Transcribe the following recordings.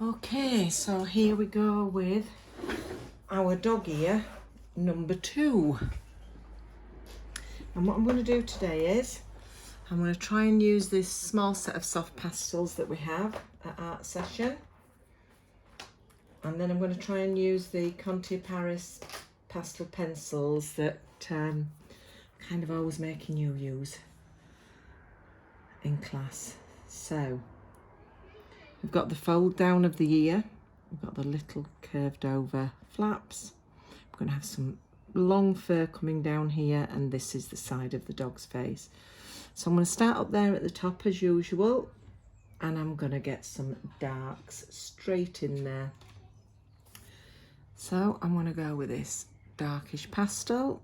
Okay, so here we go with our dog ear number 2. And what I'm going to do today is I'm going to try and use this small set of soft pastels that we have at art session. And then I'm going to try and use the Conte Paris pastel pencils that kind of always making you use in class. So we've got the fold down of the ear. We've got the little curved over flaps. We're going to have some long fur coming down here, and this is the side of the dog's face. So I'm going to start up there at the top as usual, and I'm going to get some darks straight in there. So I'm going to go with this darkish pastel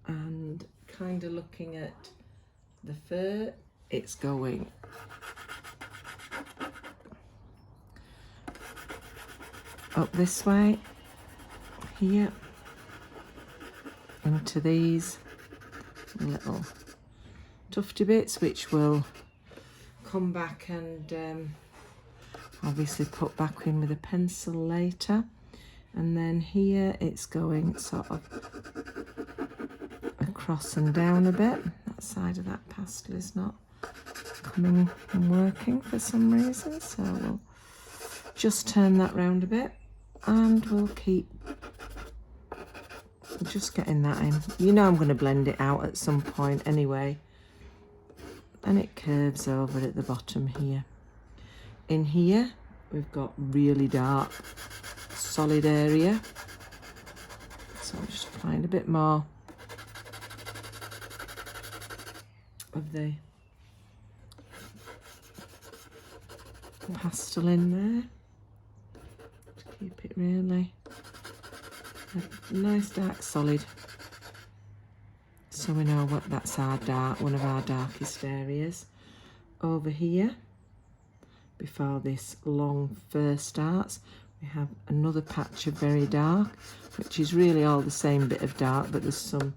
and kind of looking at the fur. It's going up this way here into these little tufty bits, which will come back and obviously put back in with a pencil later. And then here it's going sort of across and down a bit. That side of that pastel is not coming and working for some reason, so we'll just turn that round a bit and we'll keep just getting that in. You know I'm going to blend it out at some point anyway. And it curves over at the bottom here. In here we've got really dark solid area, so I'm just applying a bit more of the pastel in there to keep it really a nice dark solid, so we know what that's our one of our darkest areas. Over here, before this long fur starts, we have another patch of very dark, which is really all the same bit of dark, but there's some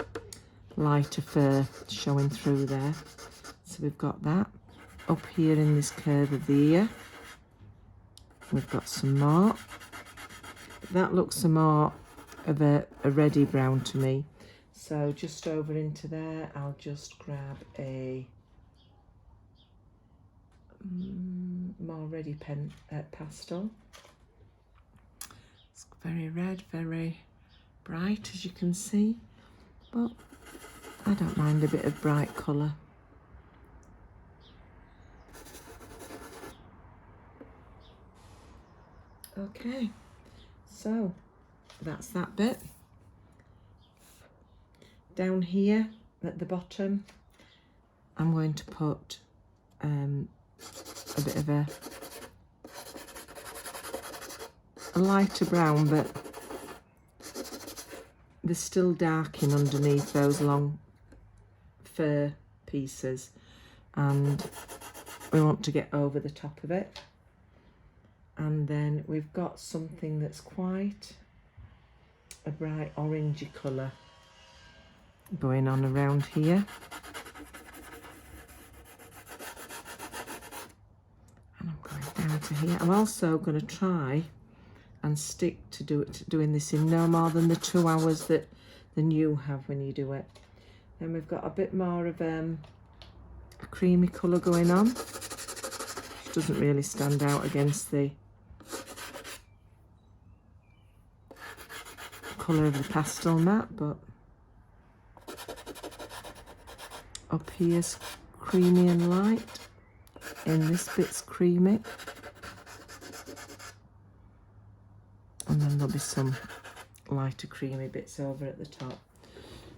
lighter fur showing through there. So we've got that. Up here in this curve of the ear, we've got some more. That looks some more of a reddy brown to me. So just over into there, I'll just grab a more reddy pastel. It's very red, very bright, as you can see, but I don't mind a bit of bright colour. Okay, so that's that bit. Down here at the bottom, I'm going to put a bit of a lighter brown, but there's still dark in underneath those long fur pieces, and we want to get over the top of it. And then we've got something that's quite a bright orangey colour going on around here. And I'm going down to here. I'm also going to try and stick to doing this in no more than the 2 hours than you have when you do it. Then we've got a bit more of a creamy colour going on, which doesn't really stand out against the colour of the pastel mat, but up here's creamy and light, in this bit's creamy, and then there'll be some lighter creamy bits over at the top.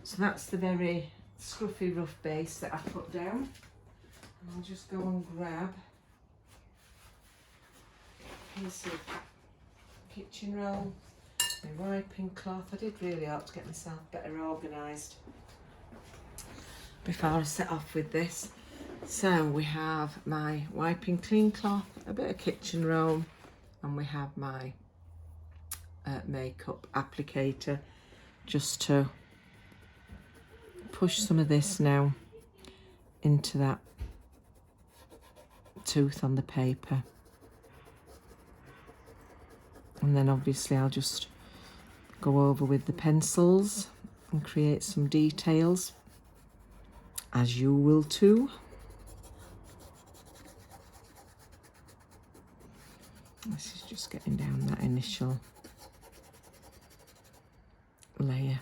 So that's the very scruffy rough base that I put down, and I'll just go and grab a piece of kitchen roll, my wiping cloth. I did really ought to get myself better organised before I set off with this. So we have my wiping clean cloth, a bit of kitchen roll, and we have my makeup applicator, just to push some of this now into that tooth on the paper. And then obviously I'll just go over with the pencils and create some details, as you will too. This is just getting down that initial layer.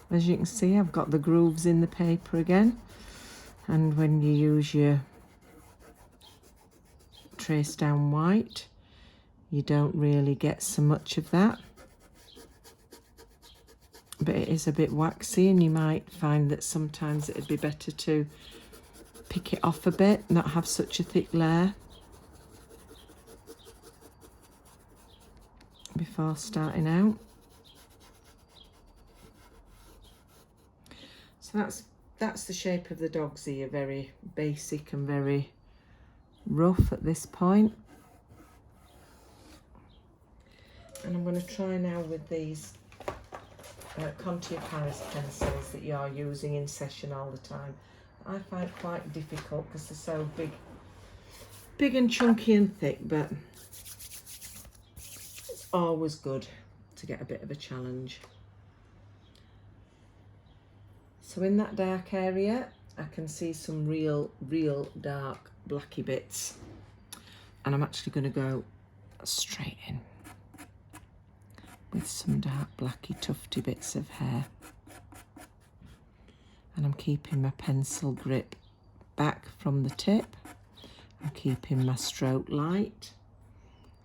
As you can see, I've got the grooves in the paper again, and when you use your trace down white, you don't really get so much of that, but it is a bit waxy, and you might find that sometimes it'd be better to pick it off a bit, not have such a thick layer before starting out. So that's the shape of the dog's ear, very basic and very rough at this point. And I'm going to try now with these Contour Paris pencils that you are using in session all the time. I find quite difficult because they're so big and chunky and thick, but it's always good to get a bit of a challenge. So in that dark area, I can see some real dark blacky bits, and I'm actually going to go straight in with some dark blacky tufty bits of hair. And I'm keeping my pencil grip back from the tip. I'm keeping my stroke light,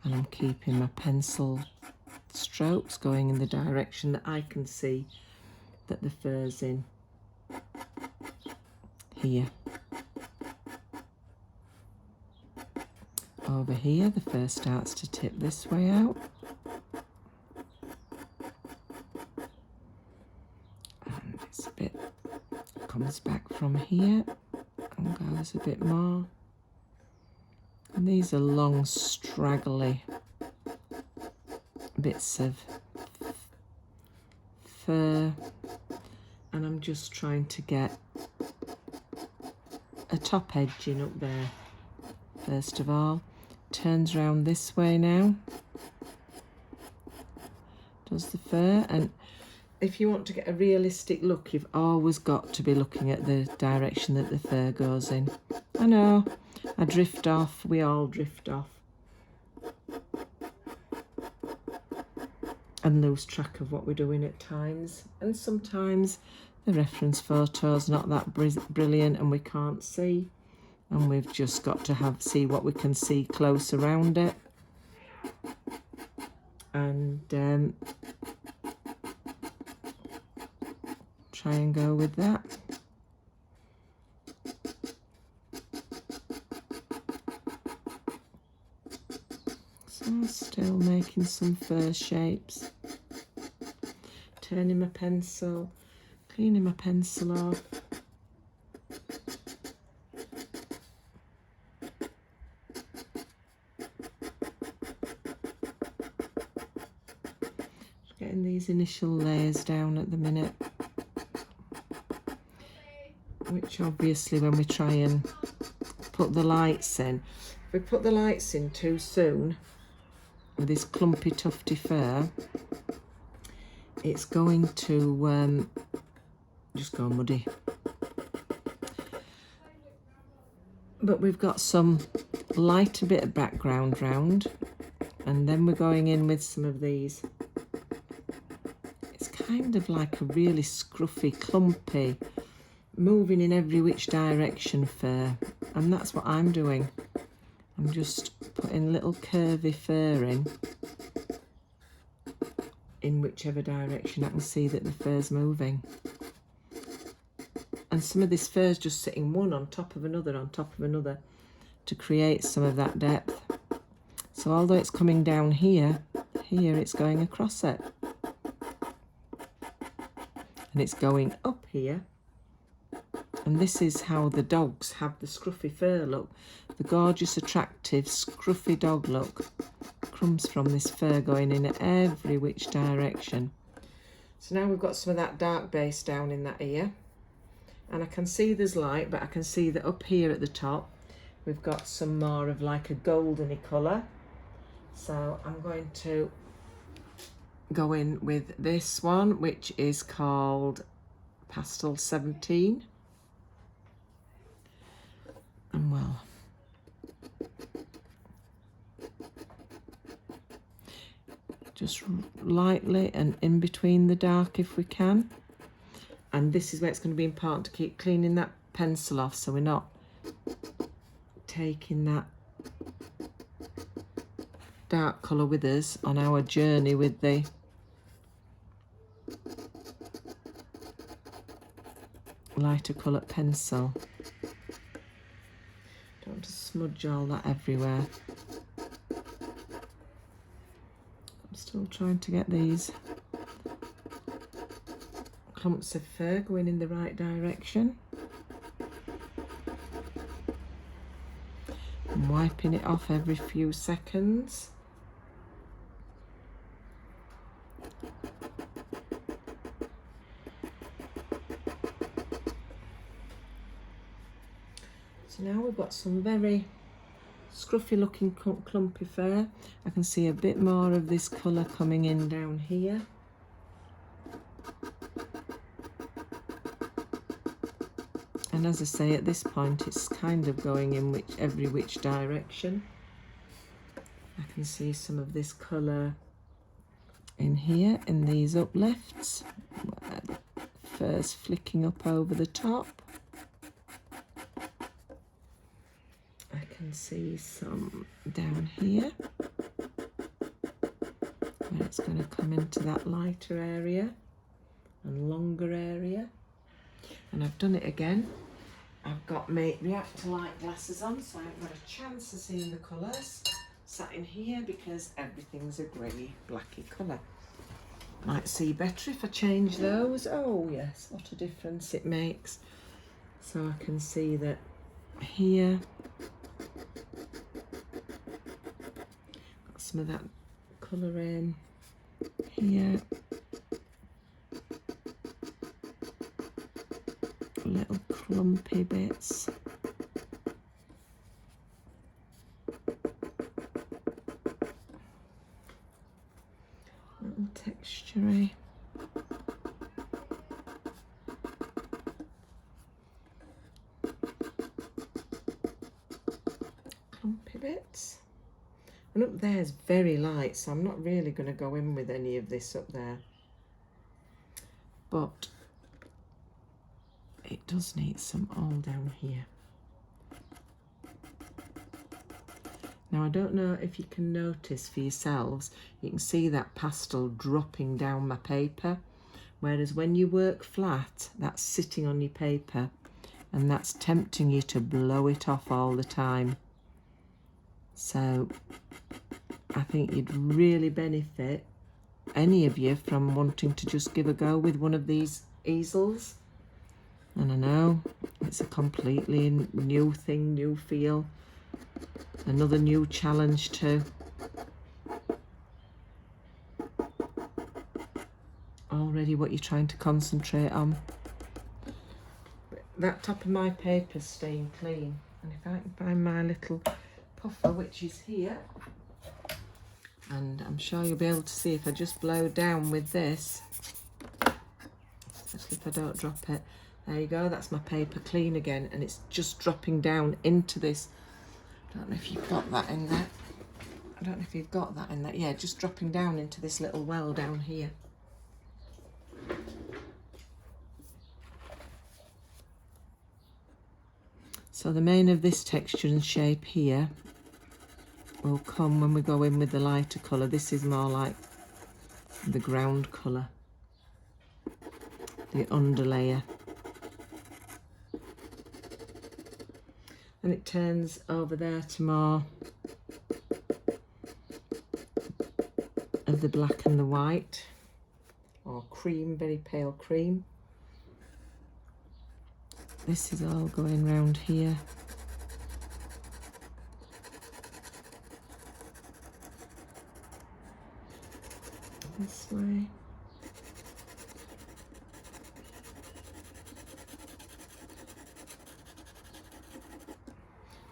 and I'm keeping my pencil strokes going in the direction that I can see that the fur's in. Here. Over here, the fur starts to tip this way out. And it's a bit, comes back from here and goes a bit more. And these are long, straggly bits of fur. And I'm just trying to get a top edging up there. First of all, turns round this way now, does the fur. And if you want to get a realistic look, you've always got to be looking at the direction that the fur goes in. I know, I drift off, we all drift off and lose track of what we're doing at times, and sometimes the reference photo's not that brilliant and we can't see, and we've just got to see what we can see close around it, and try and go with that. So still making some fur shapes, turning my pencil, cleaning my pencil off. Just getting these initial layers down at the minute, which obviously when we try and put the lights in, if we put the lights in too soon with this clumpy tufty fur, it's going to just go muddy. But we've got some lighter bit of background round, and then we're going in with some of these. It's kind of like a really scruffy, clumpy, moving in every which direction fur, and that's what I'm doing. I'm just putting little curvy fur in whichever direction I can see that the fur's moving. And some of this fur's just sitting one on top of another to create some of that depth. So although it's coming down here it's going across it. And it's going up here. And this is how the dogs have the scruffy fur look. The gorgeous, attractive, scruffy dog look comes from this fur going in every which direction. So now we've got some of that dark base down in that ear. And I can see there's light, but I can see that up here at the top we've got some more of like a goldeny colour. So I'm going to go in with this one, which is called Pastel 17. And well, just lightly and in between the dark if we can. And this is where it's going to be important to keep cleaning that pencil off, so we're not taking that dark colour with us on our journey with the lighter coloured pencil. Don't want to smudge all that everywhere. I'm still trying to get these clumps of fur going in the right direction. I'm wiping it off every few seconds. So now we've got some very scruffy looking clumpy fur. I can see a bit more of this colour coming in down here. And as I say, at this point it's kind of going in every which direction. I can see some of this colour in here in these uplifts, where the fur's flicking up over the top. I can see some down here where it's going to come into that lighter area and longer area. And I've done it again. I've got my reactor light glasses on, so I haven't got a chance of seeing the colours sat in here because everything's a grey, blacky colour. Might see better if I change those. Oh yes, what a difference it makes. So I can see that here, got some of that colour in here. Little clumpy bits. Little texture-y. Clumpy bits. And up there is very light, so I'm not really going to go in with any of this up there. But it does need some all down here. Now I don't know if you can notice for yourselves, you can see that pastel dropping down my paper, whereas when you work flat, that's sitting on your paper and that's tempting you to blow it off all the time. So I think you'd really benefit, any of you, from wanting to just give a go with one of these easels. And I know it's a completely new thing, new feel, another new challenge too. Already what you're trying to concentrate on. That top of my paper's staying clean. And if I can find my little puffer, which is here, and I'm sure you'll be able to see if I just blow down with this, especially if I don't drop it. There you go, that's my paper clean again, and it's just dropping down into this. I don't know if you've got that in there. I don't know if you've got that in there. Yeah, just dropping down into this little well down here. So the main of this texture and shape here will come when we go in with the lighter colour. This is more like the ground colour, the underlayer. And it turns over there to more of the black and the white, or cream, very pale cream. This is all going round here. This way.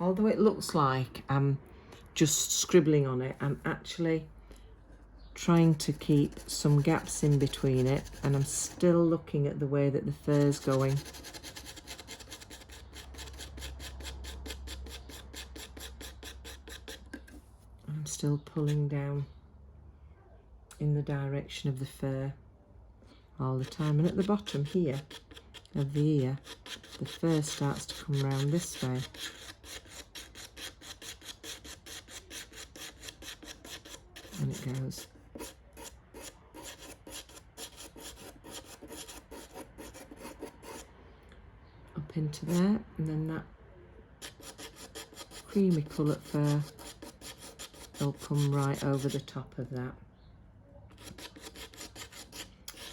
although it looks like I'm just scribbling on it, I'm actually trying to keep some gaps in between it, and I'm still looking at the way that the fur's going. I'm still pulling down in the direction of the fur all the time, and at the bottom here of the ear the fur starts to come round this way. And it goes up into there, and then that creamy coloured fur will come right over the top of that.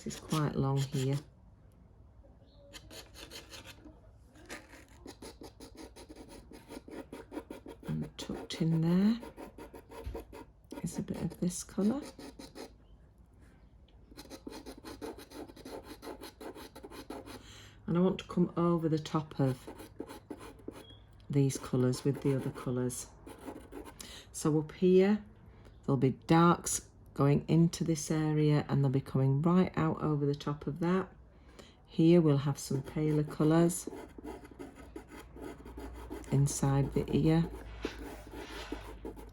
This is quite long here. And tucked in there is a bit of this colour. And I want to come over the top of these colours with the other colours. So up here there'll be darks going into this area, and they'll be coming right out over the top of that. Here we'll have some paler colours inside the ear,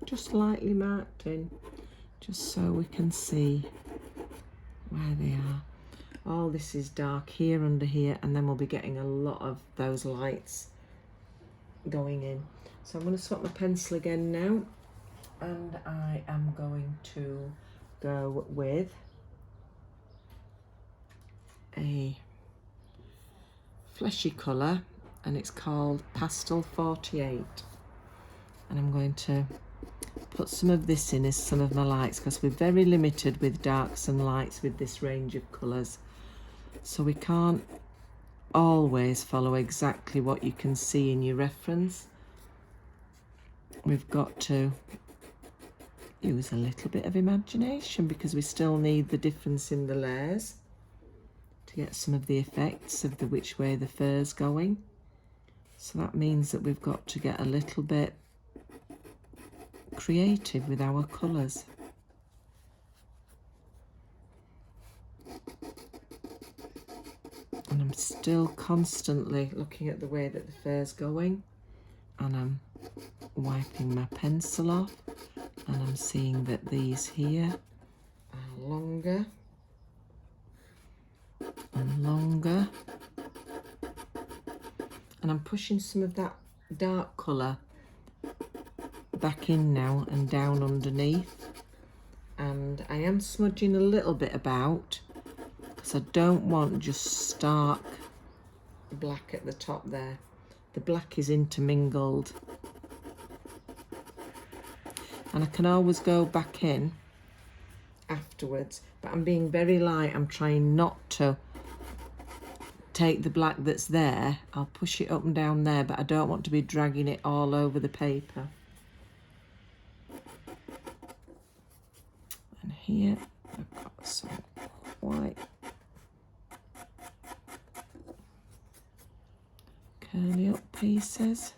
just lightly marked in, just so we can see where they are. All this is dark here under here, and then we'll be getting a lot of those lights going in. So I'm going to swap my pencil again now, and I am going to go with a fleshy colour, and it's called Pastel 48. And I'm going to put some of this in as some of my lights, because we're very limited with darks and lights with this range of colours. So we can't always follow exactly what you can see in your reference. We've got to use a little bit of imagination, because we still need the difference in the layers to get some of the effects of the which way the fur's going. So that means that we've got to get a little bit creative with our colours. And I'm still constantly looking at the way that the fur's going, and I'm wiping my pencil off, and I'm seeing that these here are longer and longer, and I'm pushing some of that dark colour back in now and down underneath, and I am smudging a little bit about, because I don't want just stark black at the top there. The black is intermingled, and I can always go back in afterwards, but I'm being very light. I'm trying not to take the black that's there. I'll push it up and down there, but I don't want to be dragging it all over the paper. And here I've got some white curly up pieces.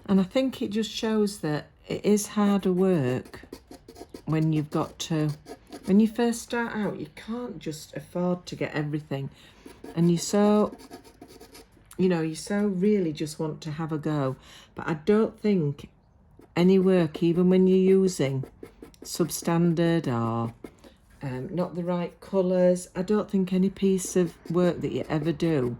And I think it just shows that it is harder work when you've got to, when you first start out, you can't just afford to get everything. And you so really just want to have a go. But I don't think any work, even when you're using substandard or not the right colours, I don't think any piece of work that you ever do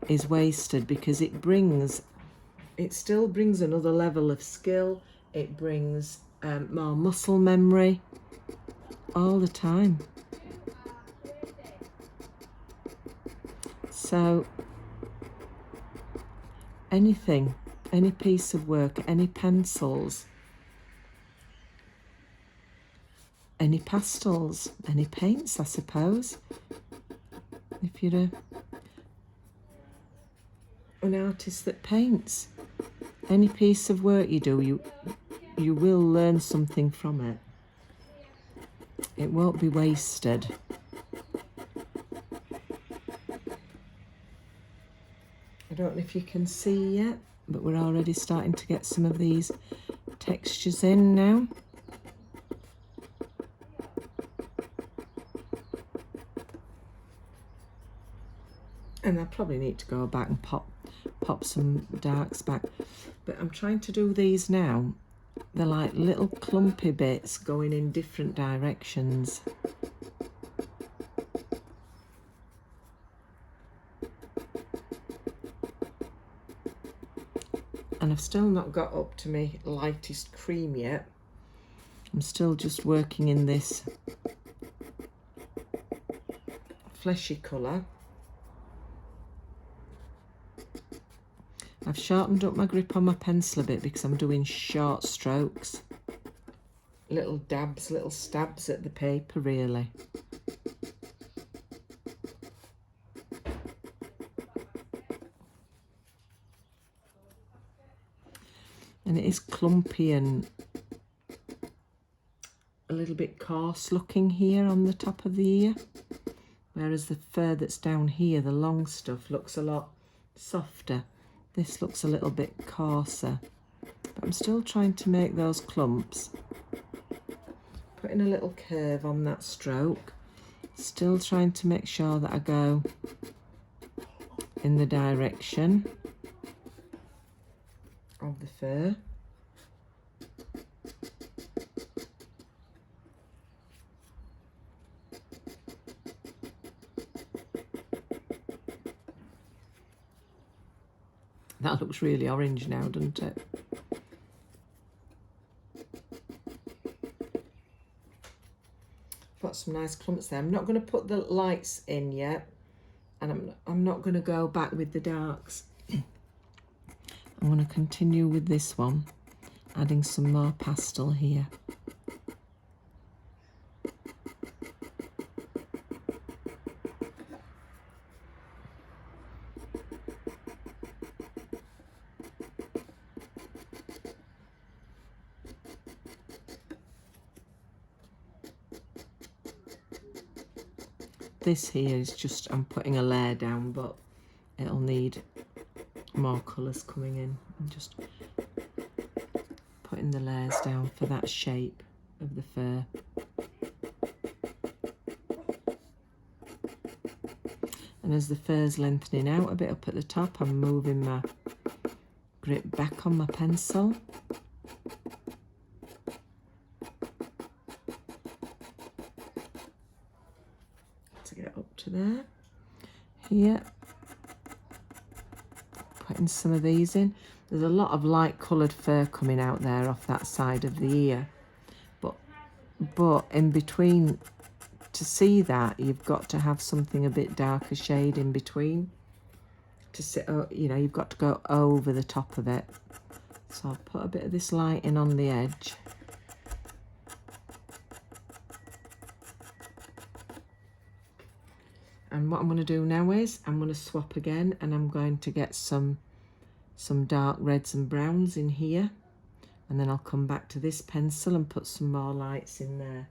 is wasted, because it still brings another level of skill. It brings more muscle memory all the time. So anything, any piece of work, any pencils, any pastels, any paints, I suppose. If you're an artist that paints, any piece of work you do, you will learn something from it. It won't be wasted. I don't know if you can see yet, but we're already starting to get some of these textures in now. And I probably need to go back and pop some darks back. But I'm trying to do these now. They're like little clumpy bits going in different directions. And I've still not got up to my lightest cream yet. I'm still just working in this fleshy colour. I've sharpened up my grip on my pencil a bit because I'm doing short strokes. Little dabs, little stabs at the paper really. And it is clumpy and a little bit coarse looking here on the top of the ear. Whereas the fur that's down here, the long stuff, looks a lot softer. This looks a little bit coarser. But I'm still trying to make those clumps. Putting a little curve on that stroke. Still trying to make sure that I go in the direction of the fur. That looks really orange now, doesn't it? Got some nice clumps there. I'm not going to put the lights in yet, and I'm not going to go back with the darks. I'm going to continue with this one, adding some more pastel here. This here is just, I'm putting a layer down, but it'll need more colours coming in. I'm just putting the layers down for that shape of the fur. And as the fur's lengthening out a bit up at the top, I'm moving my grip back on my pencil. To get up to there. Here. Putting some of these in. There's a lot of light coloured fur coming out there off that side of the ear. But in between, to see that, you've got to have something a bit darker shade in between. To sit, you know, you've got to go over the top of it. So I'll put a bit of this light in on the edge. And what I'm going to do now is I'm going to swap again, and I'm going to get some dark reds and browns in here, and then I'll come back to this pencil and put some more lights in there.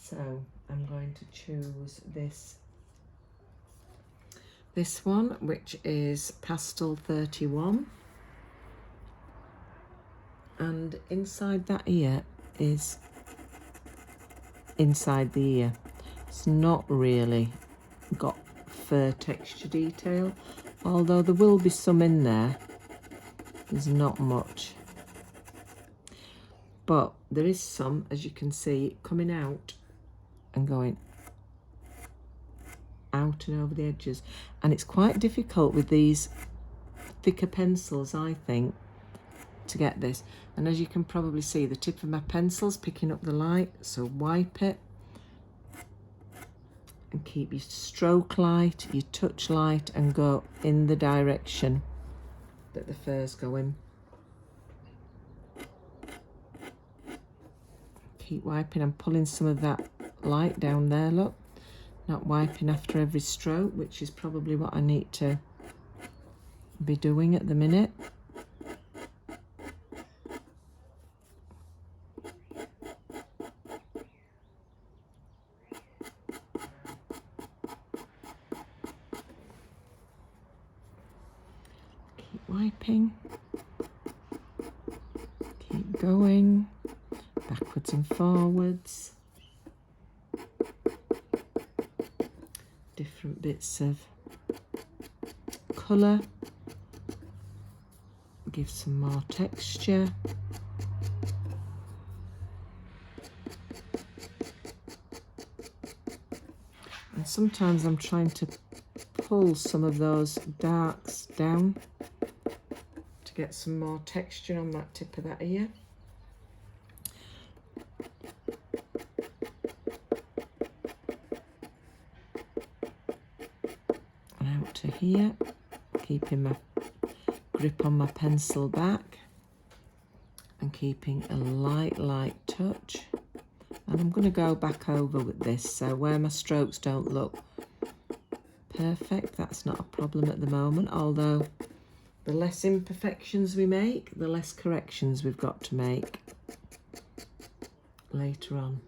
So I'm going to choose this one, which is Pastel 31, and inside that ear is inside the ear. It's not really got fur texture detail, although there will be some in there. There's not much, but there is some, as you can see, coming out and going out and over the edges. And it's quite difficult with these thicker pencils, I think, to get this. And as you can probably see, the tip of my pencil's picking up the light, so wipe it. And keep your stroke light, your touch light, and go in the direction that the fur's going. Keep wiping. I'm pulling some of that light down there, look. Not wiping after every stroke, which is probably what I need to be doing at the minute. tapping. Keep going, backwards and forwards. Different bits of colour. Give some more texture. And sometimes I'm trying to pull some of those darks down to get some more texture on that tip of that ear. And out to here, keeping my grip on my pencil back and keeping a light touch. And I'm going to go back over with this, so where my strokes don't look perfect, that's not a problem at the moment, although the less imperfections we make, the less corrections we've got to make later on.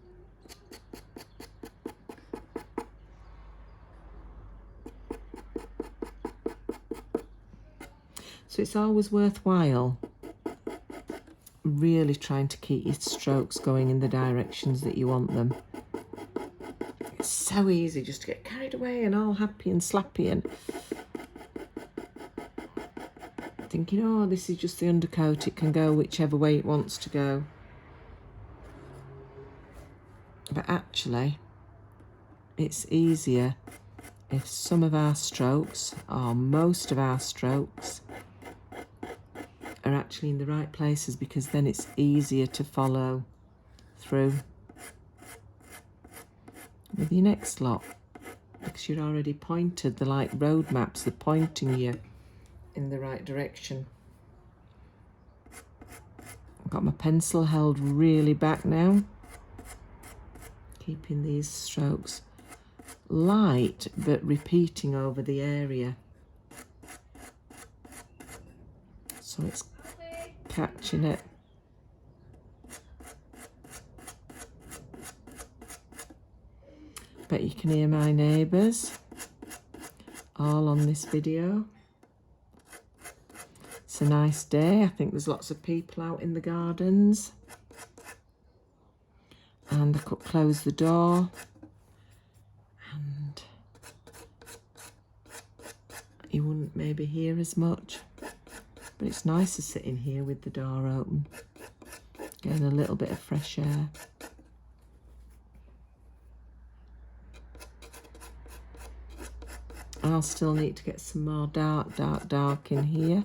So it's always worthwhile really trying to keep your strokes going in the directions that you want them. It's so easy just to get carried away and all happy and slappy and thinking, oh, this is just the undercoat, it can go whichever way it wants to go. But actually, it's easier if some of our strokes, or most of our strokes, are actually in the right places, because then it's easier to follow through with your next lot, because you're already pointed. They're like road maps, they're pointing you in the right direction. I've got my pencil held really back now, keeping these strokes light but repeating over the area, so it's catching it. Bet you can hear my neighbours all on this video. It's a nice day. I think there's lots of people out in the gardens. And I could close the door and you wouldn't maybe hear as much. But it's nicer sitting here with the door open, getting a little bit of fresh air. I'll still need to get some more dark in here.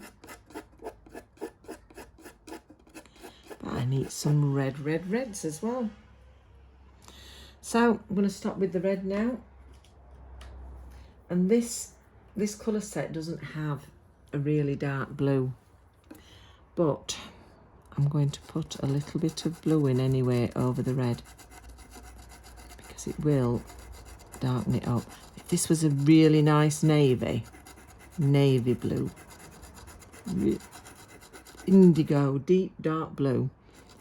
But I need some reds as well. So I'm going to stop with the red now. And this colour set doesn't have a really dark blue, but I'm going to put a little bit of blue in anyway over the red, because it will darken it up. If this was a really nice navy blue, indigo, deep dark blue,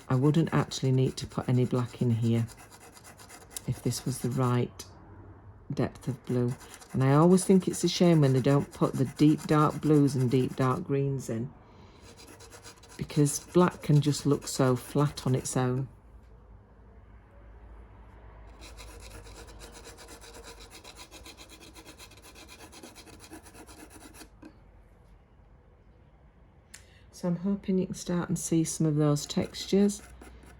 I wouldn't actually need to put any black in here if this was the right depth of blue. And I always think it's a shame when they don't put the deep dark blues and deep dark greens in, because black can just look so flat on its own. So I'm hoping you can start and see some of those textures.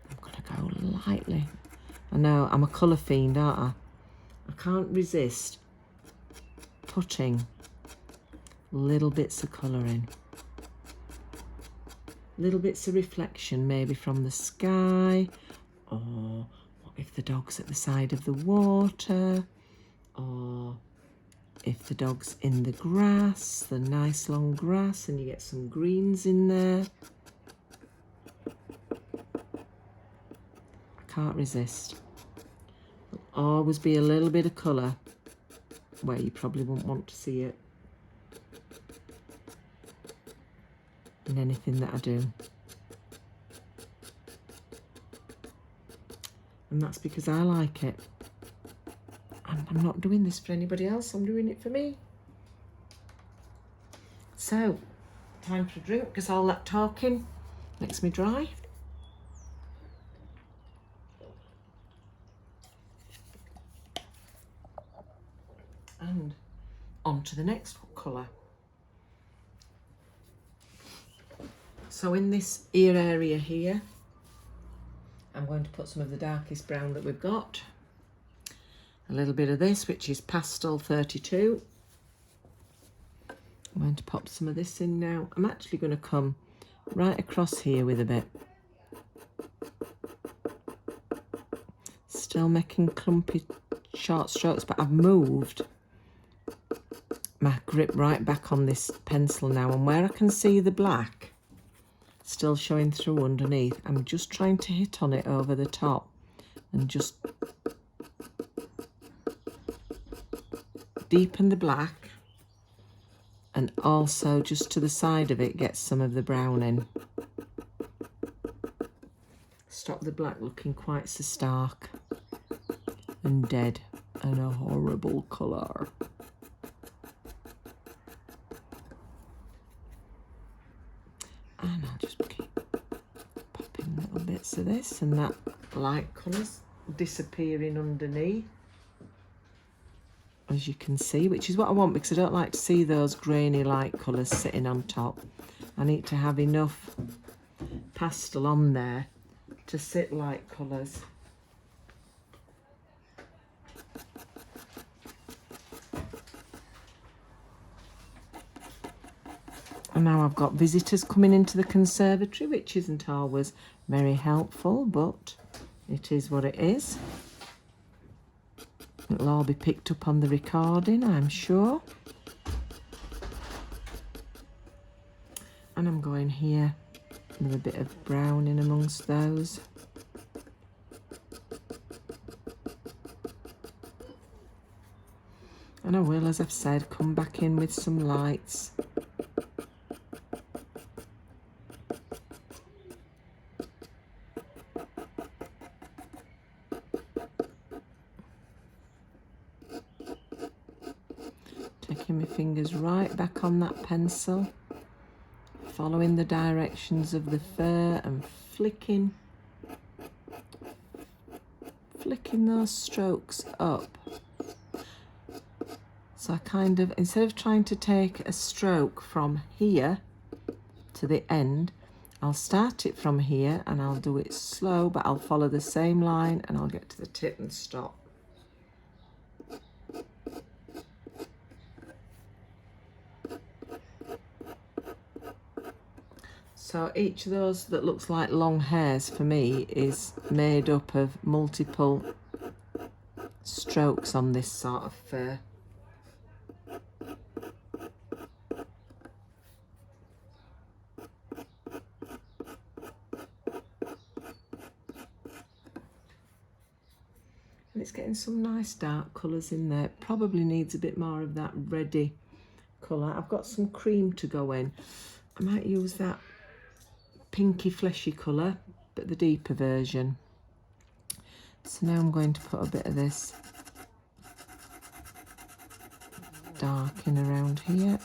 I'm going to go lightly. I know, I'm a colour fiend, aren't I? I can't resist putting little bits of colour in. Little bits of reflection, maybe from the sky, or what if the dog's at the side of the water, or if the dog's in the grass, the nice long grass, and you get some greens in there. I can't resist. There'll always be a little bit of colour where you probably won't want to see it in anything that I do. And that's because I like it. And I'm not doing this for anybody else, I'm doing it for me. So, time for a drink because all that talking makes me dry. And on to the next colour. So in this ear area here, I'm going to put some of the darkest brown that we've got. A little bit of this, which is Pastel 32. I'm going to pop some of this in now. I'm actually going to come right across here with a bit. Still making clumpy short strokes, but I've moved my grip right back on this pencil now, and where I can see the black still showing through underneath, I'm just trying to hit on it over the top and just deepen the black, and also just to the side of it get some of the brown in. Stop the black looking quite so stark and dead and a horrible colour. And I'll just keep popping little bits of this, and that light colour's disappearing underneath, as you can see, which is what I want because I don't like to see those grainy light colours sitting on top. I need to have enough pastel on there to sit light colours. And now I've got visitors coming into the conservatory, which isn't always very helpful, but it is what it is. It'll all be picked up on the recording, I'm sure. And I'm going here with a bit of brown in amongst those. And I will, as I've said, come back in with some lights. Taking my fingers right back on that pencil, following the directions of the fur and flicking those strokes up. So I kind of, instead of trying to take a stroke from here to the end, I'll start it from here and I'll do it slow, but I'll follow the same line and I'll get to the tip and stop. So each of those that looks like long hairs for me is made up of multiple strokes on this sort of fur. And it's getting some nice dark colours in there. It probably needs a bit more of that reddy colour. I've got some cream to go in. I might use that pinky fleshy colour, but the deeper version. So now I'm going to put a bit of this dark in around here.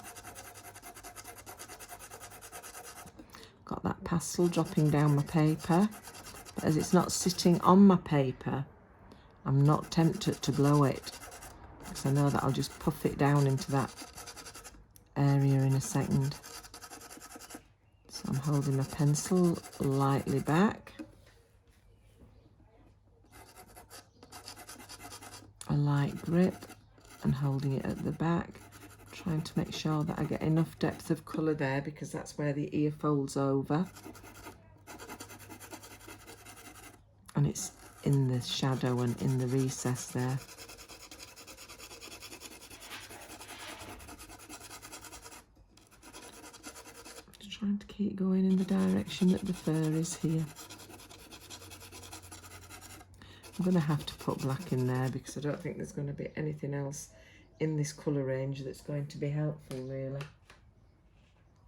Got that pastel dropping down my paper, but as it's not sitting on my paper, I'm not tempted to blow it because I know that I'll just puff it down into that area in a second. So I'm holding my pencil lightly back. A light grip and holding it at the back, trying to make sure that I get enough depth of colour there because that's where the ear folds over. And it's in the shadow and in the recess there. Just trying to keep going in the direction that the fur is here. I'm going to have to put black in there because I don't think there's going to be anything else in this colour range that's going to be helpful, really.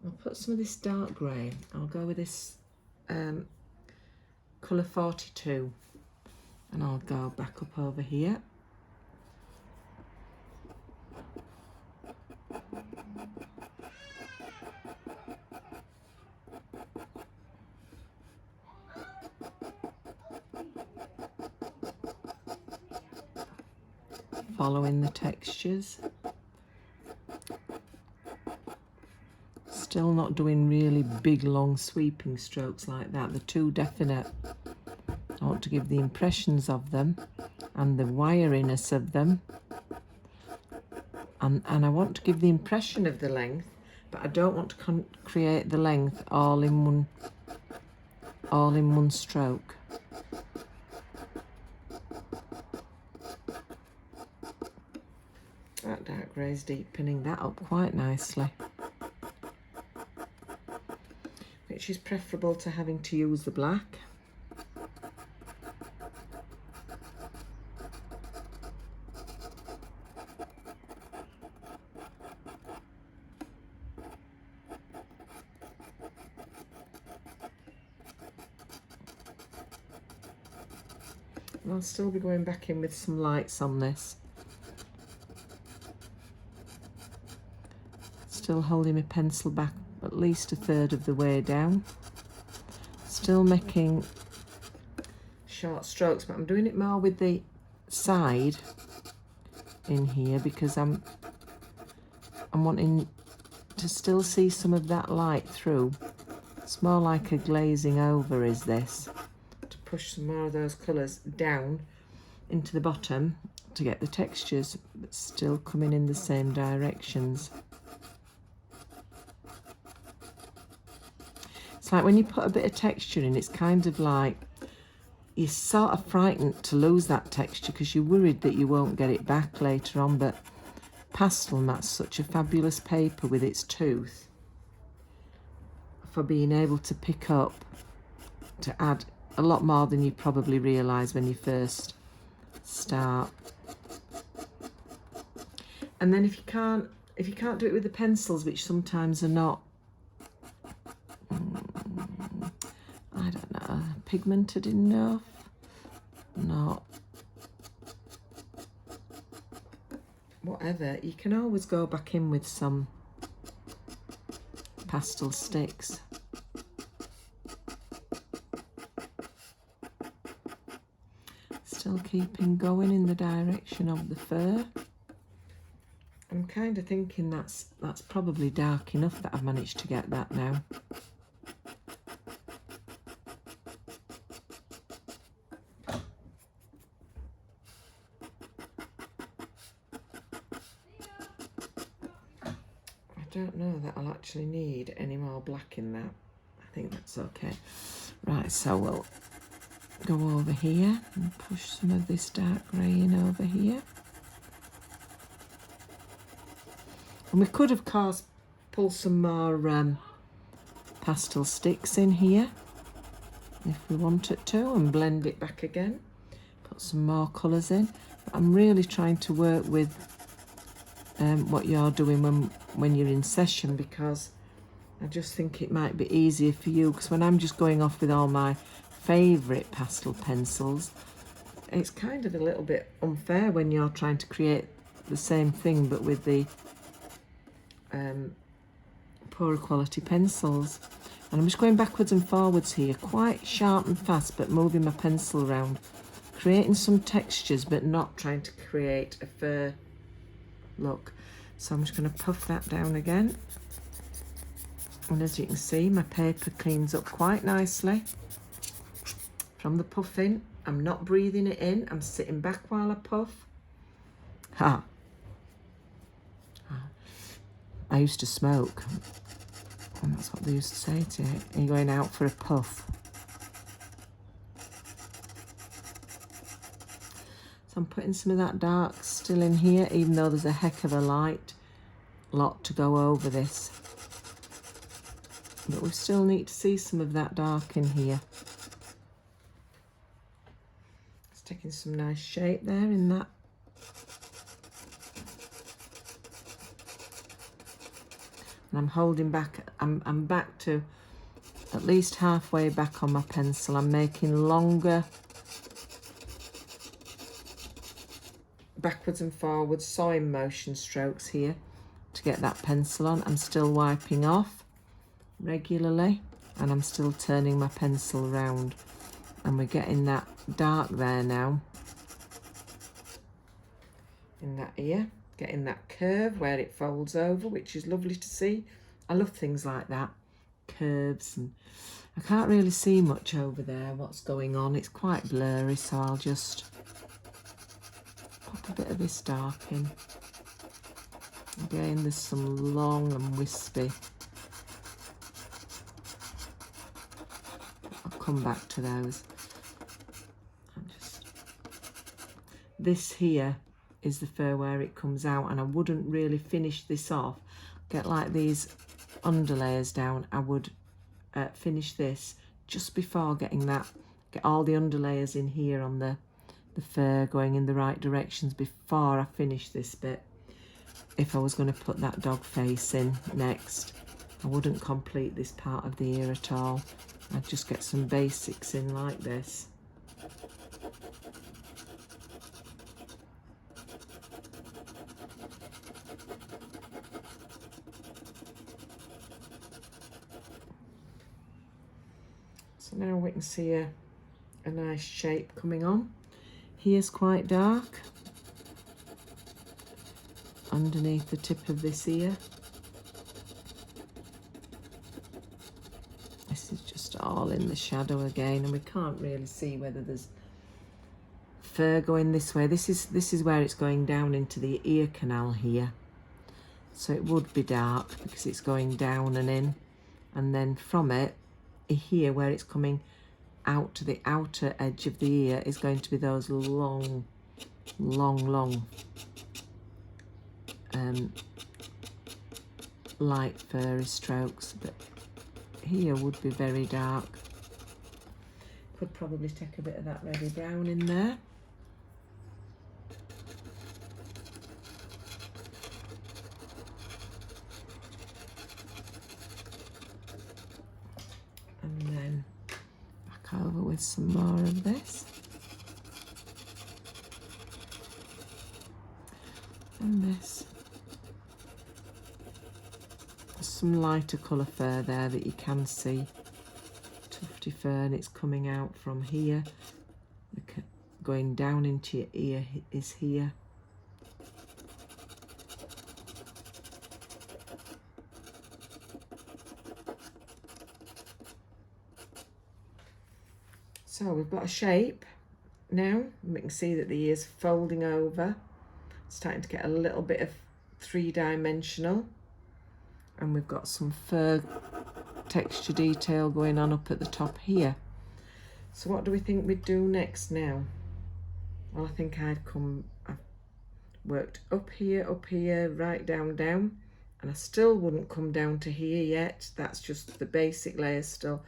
I'll put some of this dark grey. I'll go with this colour 42 and I'll go back up over here. following the textures. Still not doing really big, long, sweeping strokes like that. They're too definite. I want to give the impressions of them and the wiriness of them. And I want to give the impression of the length, but I don't want to create the length all in one stroke. That dark grey is deepening that up quite nicely, which is preferable to having to use the black. And I'll still be going back in with some lights on this. Still holding my pencil back at least a third of the way down. Still making short strokes, but I'm doing it more with the side in here because I'm wanting to still see some of that light through. It's more like a glazing over, is this, to push some more of those colours down into the bottom to get the textures, but still coming in the same directions. It's like when you put a bit of texture in, it's kind of like you're sort of frightened to lose that texture because you're worried that you won't get it back later on. But Pastel Mat's such a fabulous paper with its tooth for being able to pick up, to add a lot more than you probably realise when you first start. And then if you can't do it with the pencils, which sometimes are not, I don't know, pigmented enough, not whatever, you can always go back in with some pastel sticks. Still keeping going in the direction of the fur. I'm kind of thinking that's probably dark enough that I've managed to get that now. I don't know that I'll actually need any more black in that. I think that's okay. Right, so we'll go over here and push some of this dark grey in over here. And we could, of course, pull some more pastel sticks in here if we wanted to and blend it back again. Put some more colours in. But I'm really trying to work with what you're doing when you're in session, because I just think it might be easier for you, because when I'm just going off with all my favourite pastel pencils, it's kind of a little bit unfair when you're trying to create the same thing but with the poorer quality pencils. And I'm just going backwards and forwards here, quite sharp and fast, but moving my pencil around, creating some textures but not trying to create a fur look. So I'm just going to puff that down again, and as you can see, my paper cleans up quite nicely from the puffing. I'm not breathing it in, I'm sitting back while I puff. I used to smoke, and that's what they used to say to you. Are you going out for a puff? So I'm putting some of that dark still in here, even though there's a heck of a light lot to go over this. But we still need to see some of that dark in here. It's taking some nice shape there in that. And I'm holding back, I'm back to at least halfway back on my pencil. I'm making longer backwards and forwards sawing motion strokes here to get that pencil on. I'm still wiping off regularly, and I'm still turning my pencil around, and we're getting that dark there now. in that ear, getting that curve where it folds over, which is lovely to see. I love things like that, curves, and I can't really see much over there what's going on. It's quite blurry, so I'll just pop a bit of this dark in. Again, there's some long and wispy. I'll come back to those. This here is the fur where it comes out, and I wouldn't really finish this off, get like these underlayers down. I would finish this just before getting that, get all the underlayers in here on the fur going in the right directions before I finish this bit. If I was going to put that dog face in next, I wouldn't complete this part of the ear at all. I'd just get some basics in like this. So now we can see a nice shape coming on. Here's quite dark underneath the tip of this ear. This is just all in the shadow again, and we can't really see whether there's fur going this way. This is where it's going down into the ear canal here. So it would be dark because it's going down and in, and then from it, here where it's coming out to the outer edge of the ear is going to be those long light furry strokes, but here would be very dark. Could probably take a bit of that reddy brown in there. And then back over with some more of this. And this. Some lighter colour fur there that you can see. Tufty fur, and it's coming out from here. Going down into your ear is here. So we've got a shape now. We can see that the ear's folding over. Starting to get a little bit of three-dimensional. And we've got some fur texture detail going on up at the top here. So what do we think we'd do next now? Well, I think I've worked up here, right down, and I still wouldn't come down to here yet. That's just the basic layers still.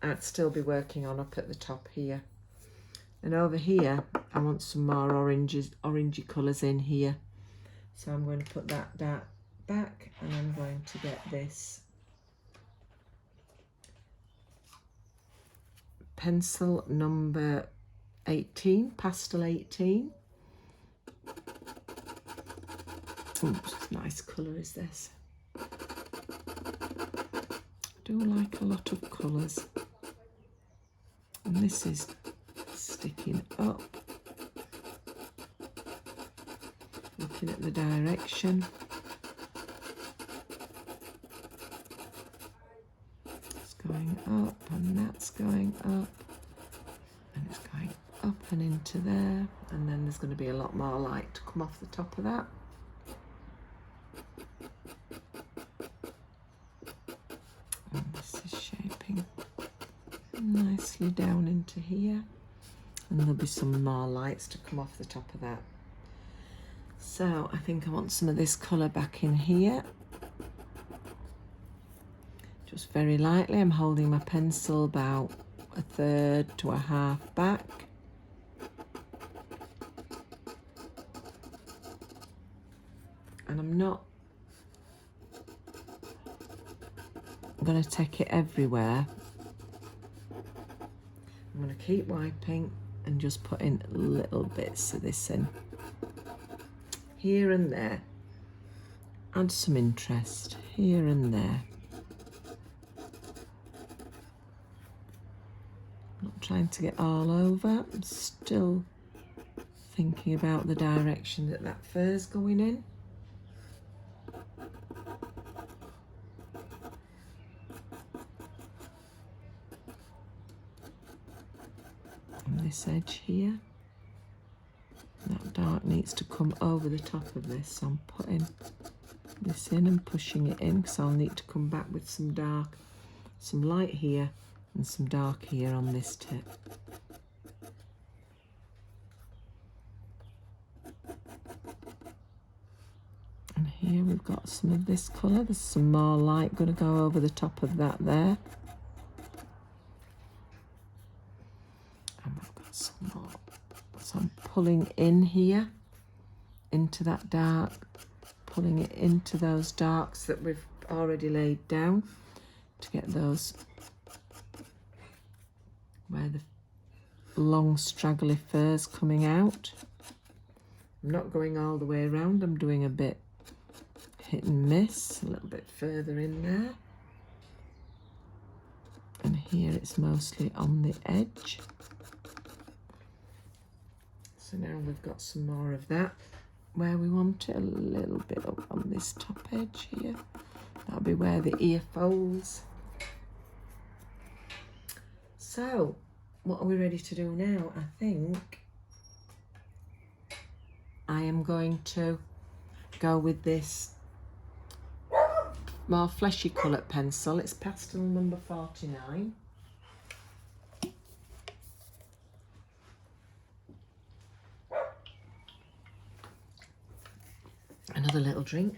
I'd still be working on up at the top here. And over here, I want some more orangey colours in here. So I'm going to put that back, and I'm going to get this pencil number 18, pastel 18. Nice colour is this. I do like a lot of colours. And this is sticking up. Looking at the direction. It's going up, and that's going up. And it's going up and into there. And then there's going to be a lot more light to come off the top of that. And this is shaping nicely down into here. And there'll be some more lights to come off the top of that. So I think I want some of this colour back in here. Just very lightly. I'm holding my pencil about 1/3 to 1/2 back. And I'm not going to take it everywhere. I'm going to keep wiping and just putting little bits of this in. Here and there. Add some interest here and there. Not trying to get all over. I'm still thinking about the direction that that fur's going in. And this edge here, that dark needs to come over the top of this, so I'm putting this in and pushing it in, because I'll need to come back with some dark, some light here and some dark here on this tip. And here we've got some of this colour. There's some more light going to go over the top of that there. And we've got some more. So I'm pulling in here into that dark, pulling it into those darks that we've already laid down to get those where the long straggly fur's coming out. I'm not going all the way around, I'm doing a bit hit and miss, a little bit further in there. And here it's mostly on the edge. So now we've got some more of that where we want it, a little bit up on this top edge here. That'll be where the ear folds. So, what are we ready to do now? I think I am going to go with this more fleshy coloured pencil. It's Pastel number 49. Another little drink.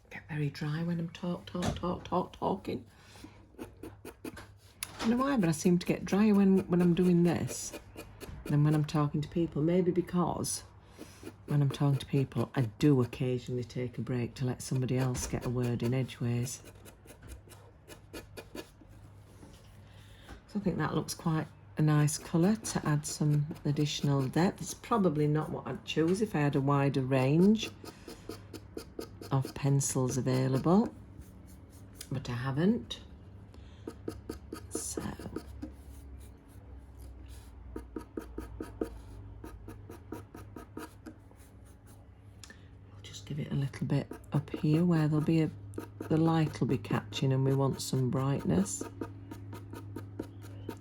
Get very dry when I'm talking. I don't know why, but I seem to get drier when I'm doing this than when I'm talking to people. Maybe because when I'm talking to people, I do occasionally take a break to let somebody else get a word in edgeways. So I think that looks quite a nice colour to add some additional depth. It's probably not what I'd choose if I had a wider range of pencils available, but I haven't. So just give it a little bit up here where there'll be the light will be catching and we want some brightness.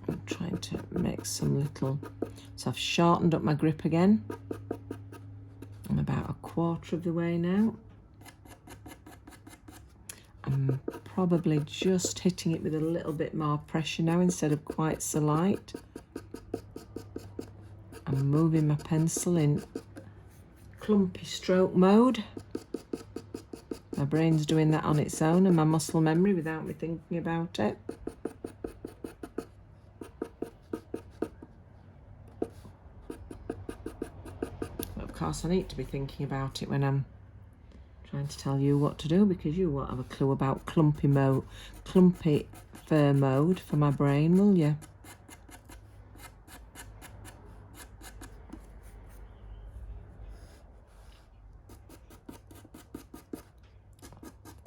I'm trying to make some little, so I've shortened up my grip again. I'm about a quarter of the way now. I'm probably just hitting it with a little bit more pressure now instead of quite so light. I'm moving my pencil in clumpy stroke mode. My brain's doing that on its own and my muscle memory without me thinking about it. But of course I need to be thinking about it when I'm trying to tell you what to do, because you won't have a clue about clumpy fur mode for my brain, will you?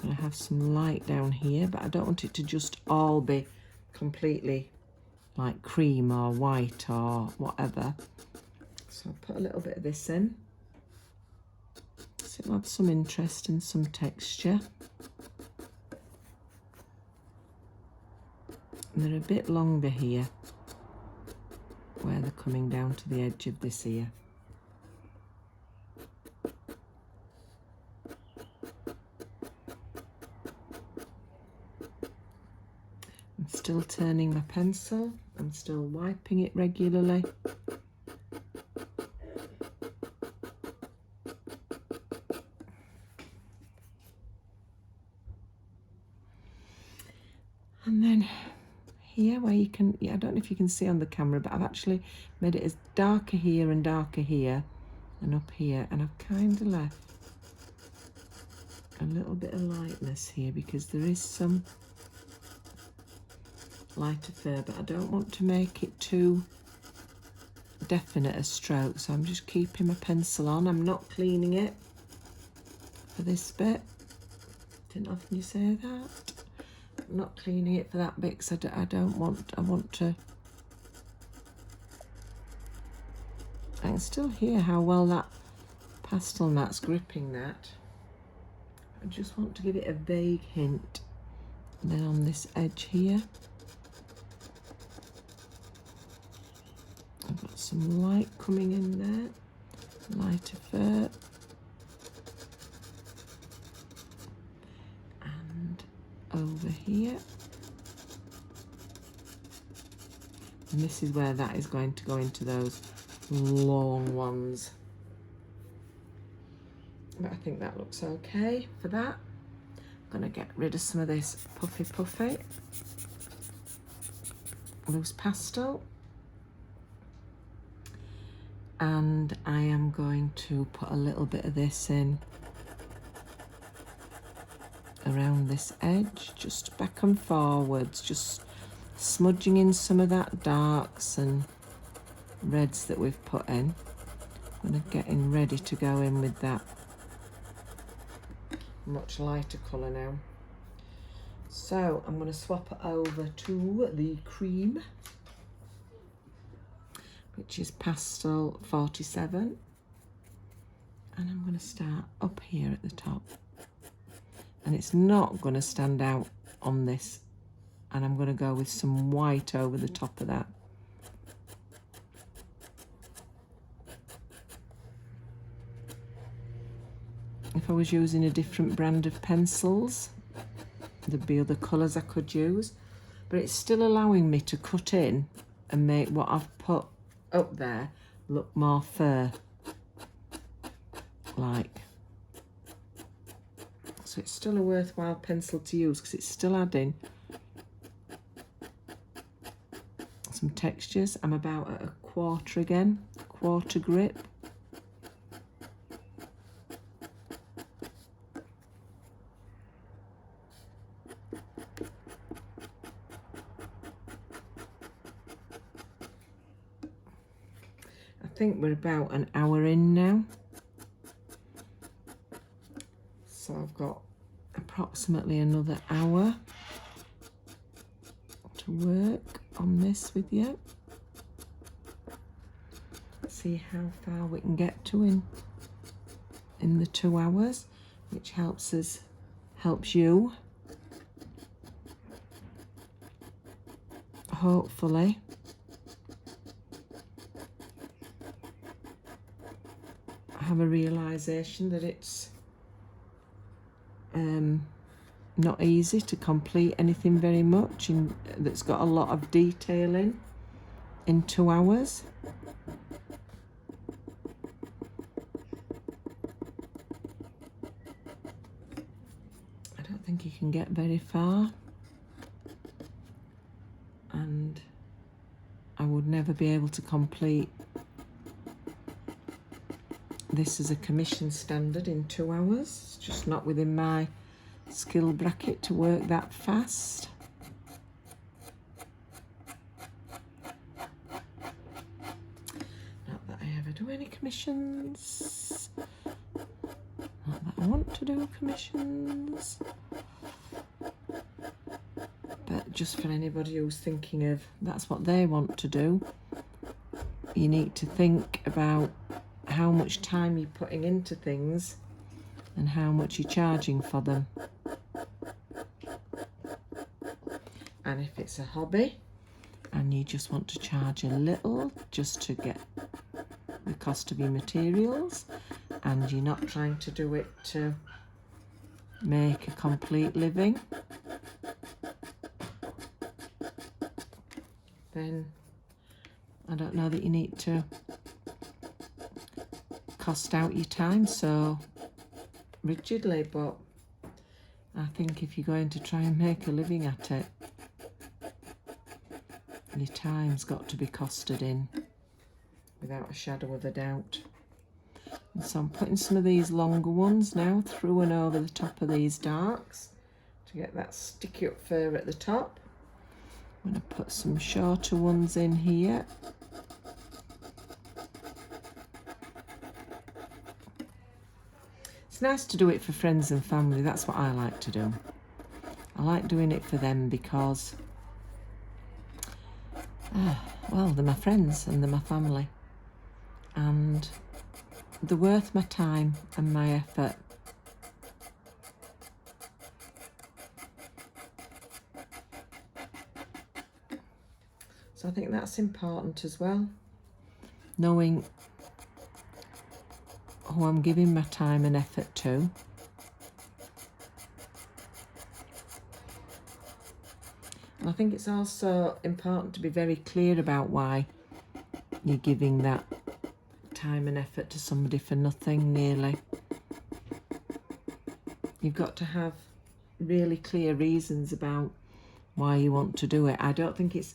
I have some light down here, but I don't want it to just all be completely like cream or white or whatever. So I'll put a little bit of this in. So it'll have some interest and some texture. And they're a bit longer here, where they're coming down to the edge of this ear. I'm still turning my pencil. I'm still wiping it regularly. And then here where you can, I don't know if you can see on the camera, but I've actually made it as darker here and up here, and I've kind of left a little bit of lightness here because there is some lighter fur, but I don't want to make it too definite a stroke, so I'm just keeping my pencil on. I'm not cleaning it for this bit. Didn't often you say that? I'm not cleaning it for that bit because I want to I can still hear how well that pastel mat's gripping that. I just want to give it a vague hint. And then on this edge here, I've got some light coming in there, lighter fur. And over here. And this is where that is going to go into those long ones. But I think that looks okay for that. I'm going to get rid of some of this puffy loose pastel. And I am going to put a little bit of this in around this edge, just back and forwards, just smudging in some of that darks and reds that we've put in. I'm going to get in ready to go in with that much lighter colour now. So I'm going to swap it over to the cream, which is Pastel 47, and I'm going to start up here at the top, and it's not going to stand out on this, and I'm going to go with some white over the top of that. If I was using a different brand of pencils, there'd be other colours I could use, but it's still allowing me to cut in and make what I've put up there look more fur like. So it's still a worthwhile pencil to use because it's still adding some textures. I'm about at a quarter again, quarter grip. I think we're about an hour in now. So I've got approximately another hour to work on this with you. Let's see how far we can get to in the 2 hours, which helps you hopefully have a realization that it's not easy to complete anything very much that's got a lot of detail in 2 hours. I don't think you can get very far, and I would never be able to complete this as a commission standard in 2 hours. It's just not within my skill bracket to work that fast. Not that I ever do any commissions. Not that I want to do commissions. But just for anybody who's thinking of that's what they want to do, you need to think about how much time you're putting into things and how much you're charging for them. And if it's a hobby and you just want to charge a little just to get the cost of your materials, and you're not trying to do it to make a complete living, then I don't know that you need to cost out your time so rigidly, but I think if you're going to try and make a living at it, your time's got to be costed in without a shadow of a doubt. And so I'm putting some of these longer ones now through and over the top of these darks to get that sticky up fur at the top. I'm going to put some shorter ones in here. It's nice to do it for friends and family. That's what I like to do. I like doing it for them because, well, they're my friends and they're my family. and they're worth my time and my effort. So I think that's important as well, knowing who I'm giving my time and effort to. And I think it's also important to be very clear about why you're giving that time and effort to somebody for nothing, nearly. You've got to have really clear reasons about why you want to do it. I don't think it's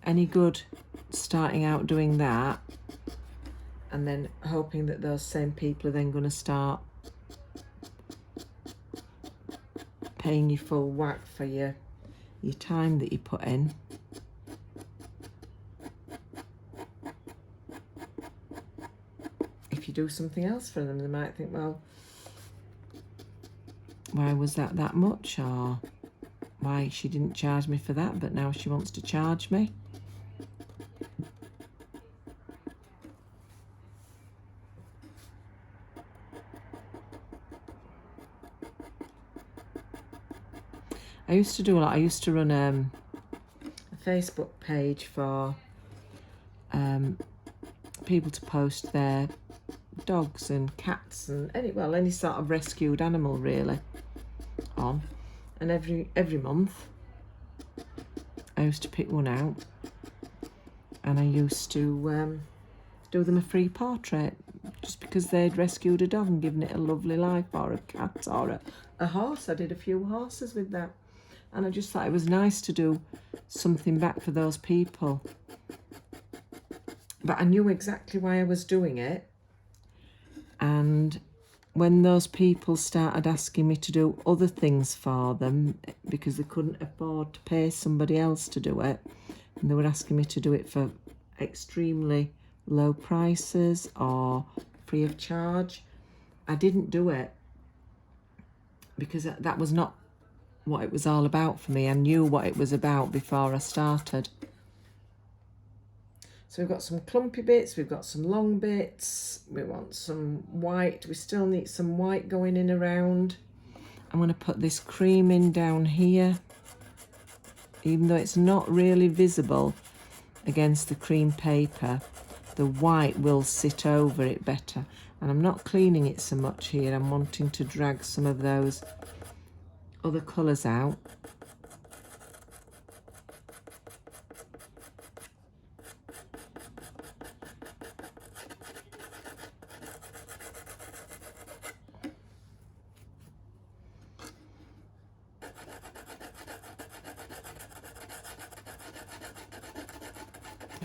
any good starting out doing that and then hoping that those same people are then going to start paying you full whack for your time that you put in. If you do something else for them, they might think, well, why was that much? Or why she didn't charge me for that, but now she wants to charge me. I used to do a lot. I used to run a Facebook page for people to post their dogs and cats and any sort of rescued animal really on. And every month I used to pick one out and I used to do them a free portrait just because they'd rescued a dog and given it a lovely life, or a cat, or a horse. I did a few horses with that. And I just thought it was nice to do something back for those people. But I knew exactly why I was doing it. And when those people started asking me to do other things for them because they couldn't afford to pay somebody else to do it, and they were asking me to do it for extremely low prices or free of charge, I didn't do it because that was not what it was all about for me. I knew what it was about before I started. So we've got some clumpy bits, we've got some long bits, we want some white, we still need some white going in around. I'm going to put this cream in down here, even though it's not really visible against the cream paper, the white will sit over it better. And I'm not cleaning it so much here, I'm wanting to drag some of those other colours out.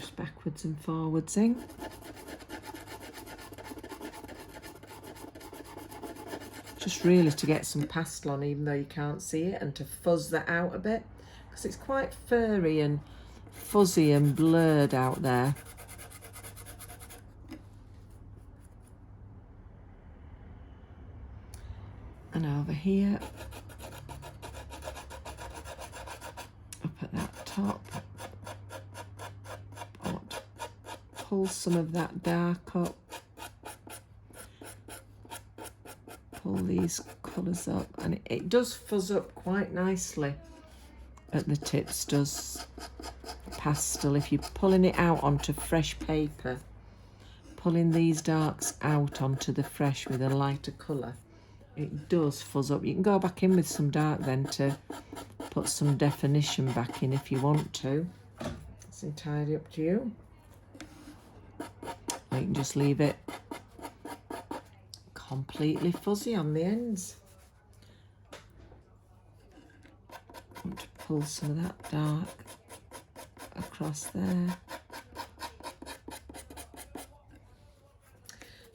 Just backwards and forwardsing. Just really to get some pastel on, even though you can't see it, and to fuzz that out a bit because it's quite furry and fuzzy and blurred out there. And over here, up at that top, pull some of that dark up. Pull these colours up, and it does fuzz up quite nicely at the tips, does pastel. If you're pulling it out onto fresh paper, pulling these darks out onto the fresh with a lighter colour, it does fuzz up. You can go back in with some dark then to put some definition back in if you want to. It's entirely up to you. Or you can just leave it completely fuzzy on the ends. I want to pull some of that dark across there.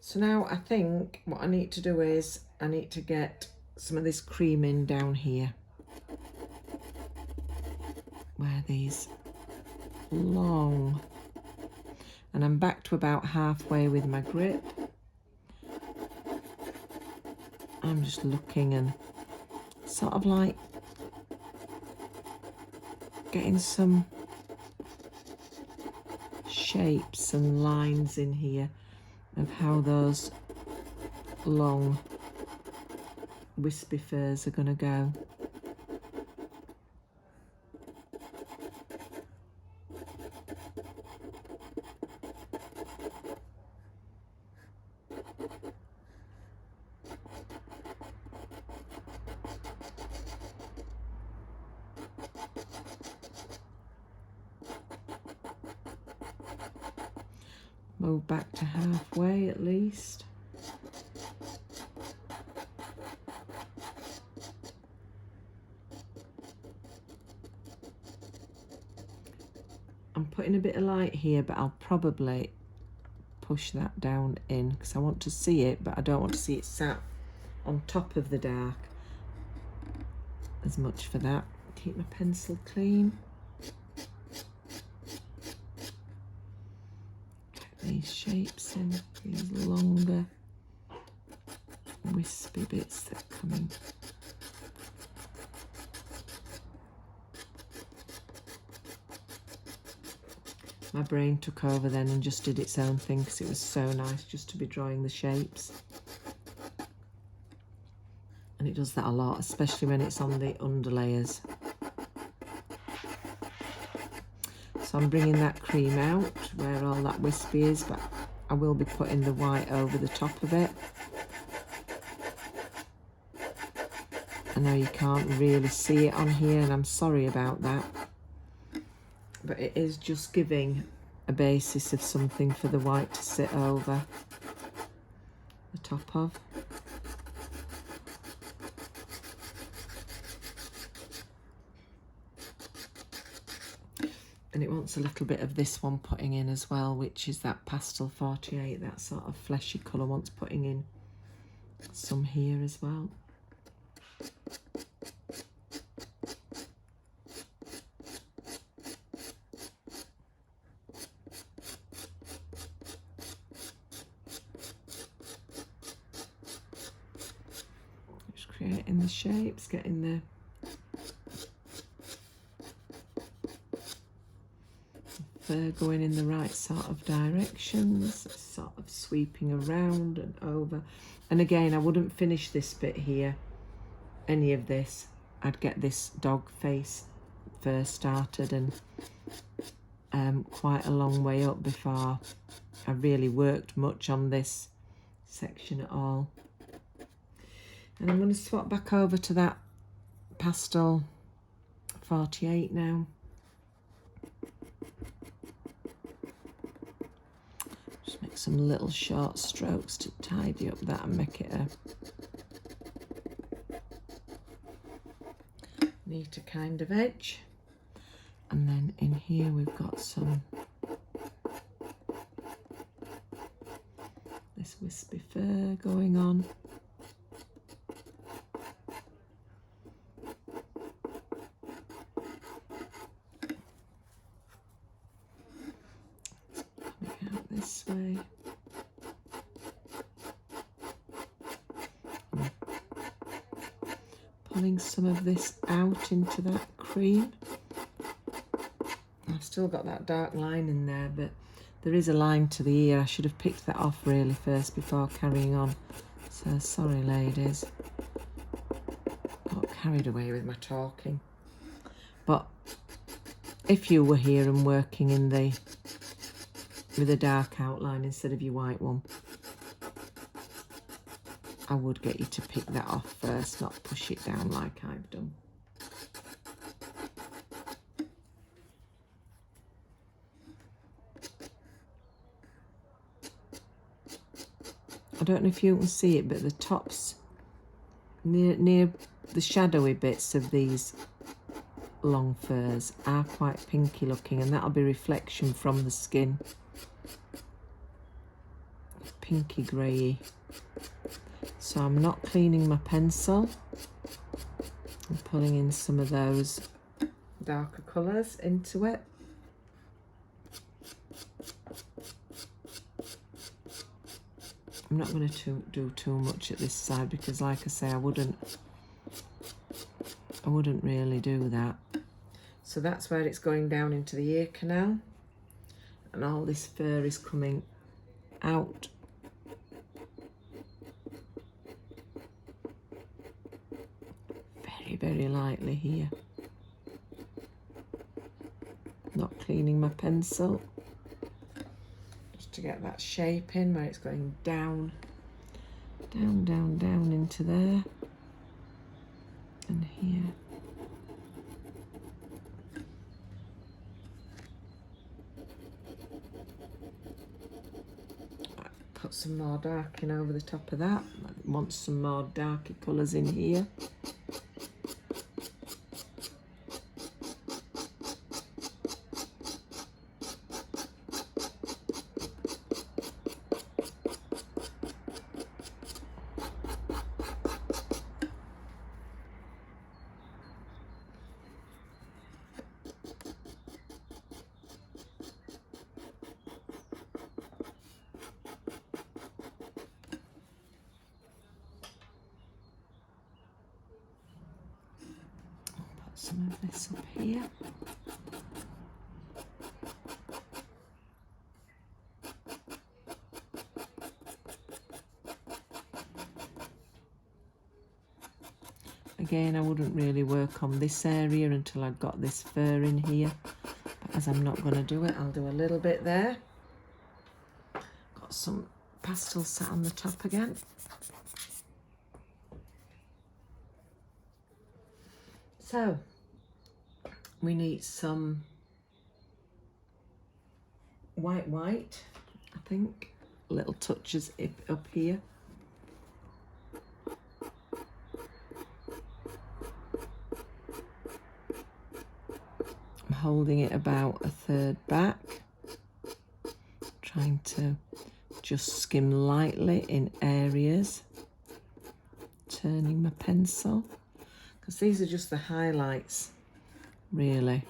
So now I think what I need to do is I need to get some of this cream in down here where these long, and I'm back to about halfway with my grip. I'm just looking and sort of like getting some shapes and lines in here. of how those long wispy furs are going to go. Move back to halfway at least. I'm putting a bit of light here, but I'll probably push that down in because I want to see it, but I don't want to see it sat on top of the dark as much for that. Keep my pencil clean. These shapes in, these longer wispy bits that are coming. My brain took over then and just did its own thing because it was so nice just to be drawing the shapes. And it does that a lot, especially when it's on the underlayers. So I'm bringing that cream out where all that wispy is, but I will be putting the white over the top of it. I know you can't really see it on here, and I'm sorry about that. But it is just giving a basis of something for the white to sit over the top of. And it wants a little bit of this one putting in as well, which is that Pastel 48, that sort of fleshy colour wants putting in some here as well. Just creating the shapes, getting the fur going in the right sort of directions, sort of sweeping around and over. And again, I wouldn't finish this bit here, any of this. I'd get this dog face first started and quite a long way up before I really worked much on this section at all. And I'm going to swap back over to that Pastel 48 now. Just make some little short strokes to tidy up that and make it a neater kind of edge. And then in here we've got some this wispy fur going on. This way. Pulling some of this out into that cream. I've still got that dark line in there, but there is a line to the ear. I should have picked that off really first before carrying on. So sorry ladies. Got carried away with my talking. But if you were here and working in with a dark outline instead of your white one, I would get you to pick that off first, not push it down like I've done. I don't know if you can see it, but the tops near the shadowy bits of these long furs are quite pinky looking, and that'll be reflection from the skin. Pinky grey. So I'm not cleaning my pencil. I'm pulling in some of those darker colours into it. I'm not going to do too much at this side because, like I say, I wouldn't really do that. So that's where it's going down into the ear canal, and all this fur is coming out very lightly here. Not cleaning my pencil. Just to get that shape in where it's going down, down, down, down into there. And here. Put some more dark in over the top of that. I want some more darker colours in here. Some of this up here. Again, I wouldn't really work on this area until I've got this fur in here. But as I'm not going to do it, I'll do a little bit there. Got some pastel sat on the top again. So, we need some white, I think. Little touches up here. I'm holding it about a third back. Trying to just skim lightly in areas. Turning my pencil. Because these are just the highlights, really.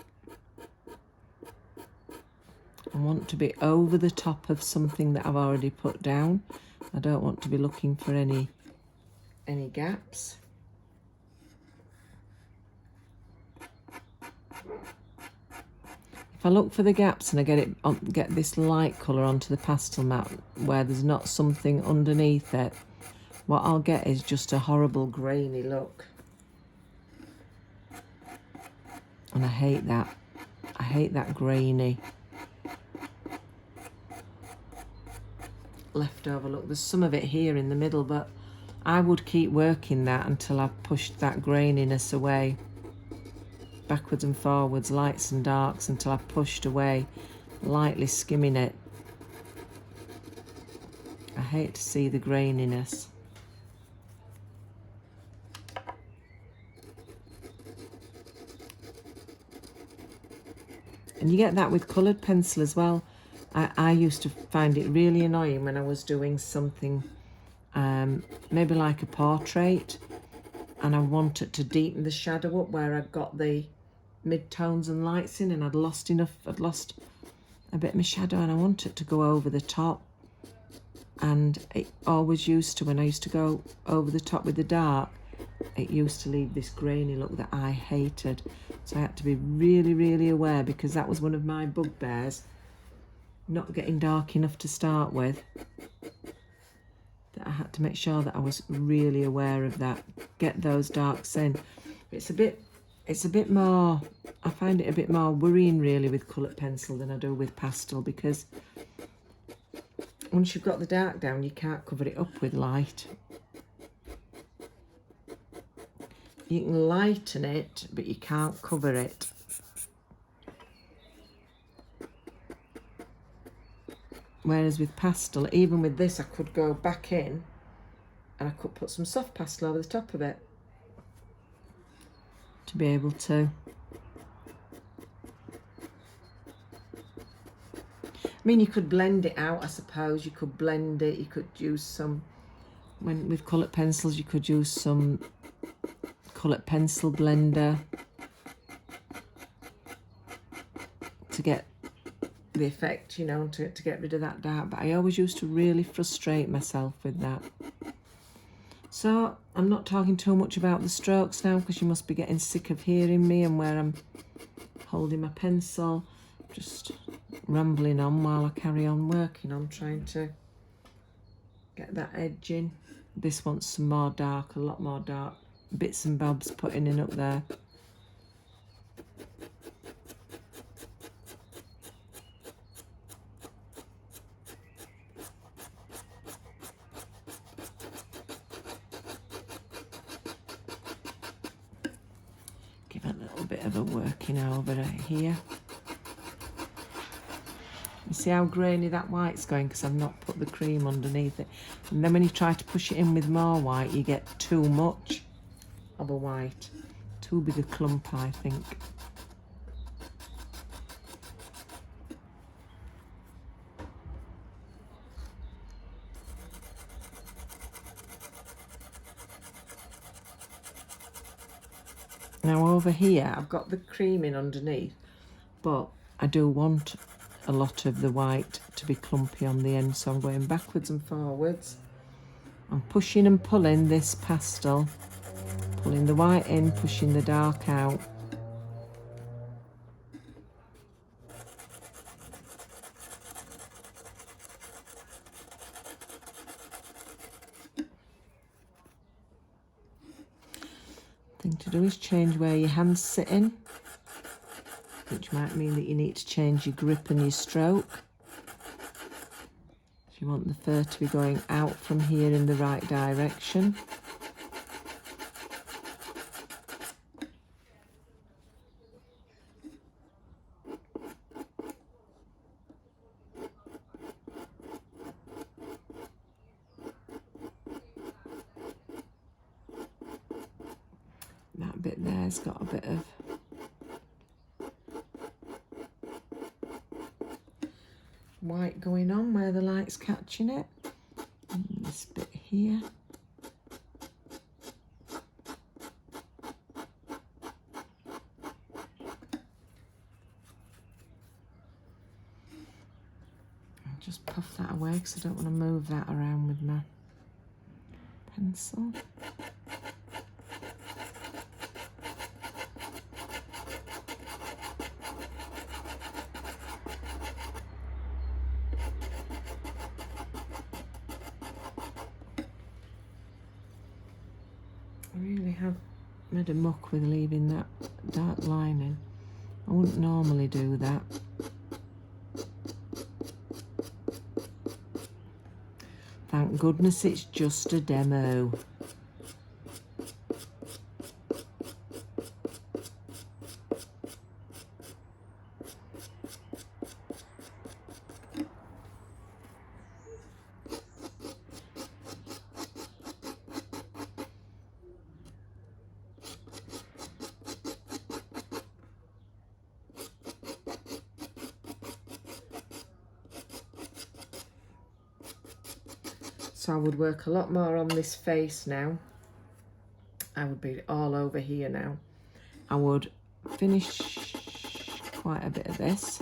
I want to be over the top of something that I've already put down. I don't want to be looking for any gaps. If I look for the gaps and I get this light colour onto the pastel mat where there's not something underneath it, what I'll get is just a horrible grainy look. And I hate that. I hate that grainy leftover look. There's some of it here in the middle, but I would keep working that until I've pushed that graininess away. Backwards and forwards, lights and darks, until I've pushed away, lightly skimming it. I hate to see the graininess. And you get that with coloured pencil as well. I used to find it really annoying when I was doing something, maybe like a portrait, and I wanted to deepen the shadow up where I got the mid-tones and lights in, and I'd lost a bit of my shadow, and I wanted to go over the top. And it always used to, when I used to go over the top with the dark, it used to leave this grainy look that I hated. So I had to be really, really aware, because that was one of my bugbears, not getting dark enough to start with. That I had to make sure that I was really aware of that. Get those darks in. It's a bit more, I find it a bit more worrying really with coloured pencil than I do with pastel, because once you've got the dark down, you can't cover it up with light. You can lighten it, but you can't cover it. Whereas with pastel, even with this, I could go back in and I could put some soft pastel over the top of it to be able to. I mean, you could blend it out, I suppose. You could blend it. You could use some, with coloured pencils, you could use some coloured pencil blender to get the effect, you know, to get rid of that dark. But I always used to really frustrate myself with that. So I'm not talking too much about the strokes now, because you must be getting sick of hearing me and where I'm holding my pencil. Just rambling on while I carry on working on trying to get that edge in. This wants some more dark, a lot more dark bits and bobs putting in up there. Give it a little bit of a working over here. You see how grainy that white's going because I've not put the cream underneath it. And then when you try to push it in with more white, you get too much of a white. Too big a clump, I think. Now over here, I've got the cream in underneath, but I do want a lot of the white to be clumpy on the end, so I'm going backwards and forwards. I'm pushing and pulling this pastel, pulling the white in, pushing the dark out. Thing to do is change where your hand's sitting, which might mean that you need to change your grip and your stroke. If you want the fur to be going out from here in the right direction. That bit there's got a bit of white going on where the light's catching it. And this bit here. I'll just puff that away because I don't want to move that around with my pencil. I really have made a muck with leaving that dark line in. I wouldn't normally do that. Thank goodness it's just a demo. So I would work a lot more on this face now. I would be all over here now. I would finish quite a bit of this.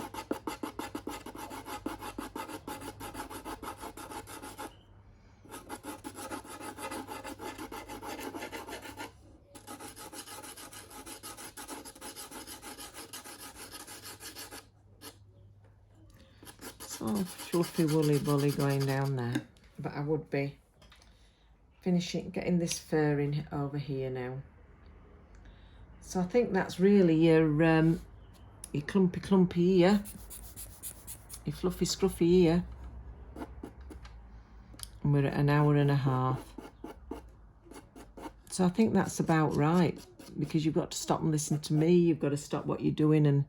It's all fluffy woolly bully going down there. But I would be finishing, getting this fur in over here now. So I think that's really your clumpy ear, your fluffy scruffy ear. And we're at an hour and a half. So I think that's about right, because you've got to stop and listen to me. You've got to stop what you're doing and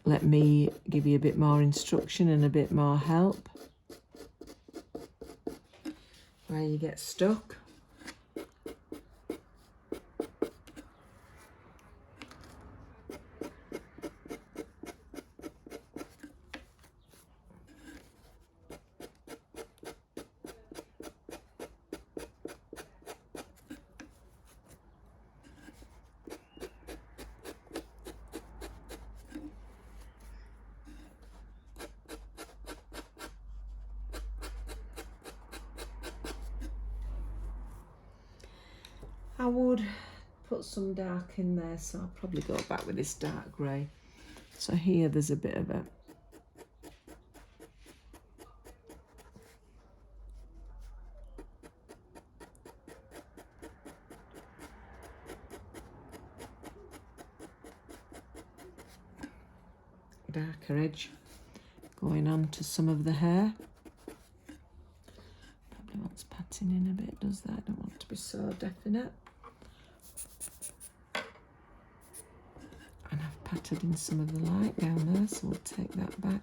let me give you a bit more instruction and a bit more help where you get stuck. I would put some dark in there, so I'll probably go back with this dark grey. So here there's a bit of a darker edge going on to some of the hair. Probably wants patting in a bit, does that? I don't want to be so definite. And I've patted in some of the light down there, so we'll take that back.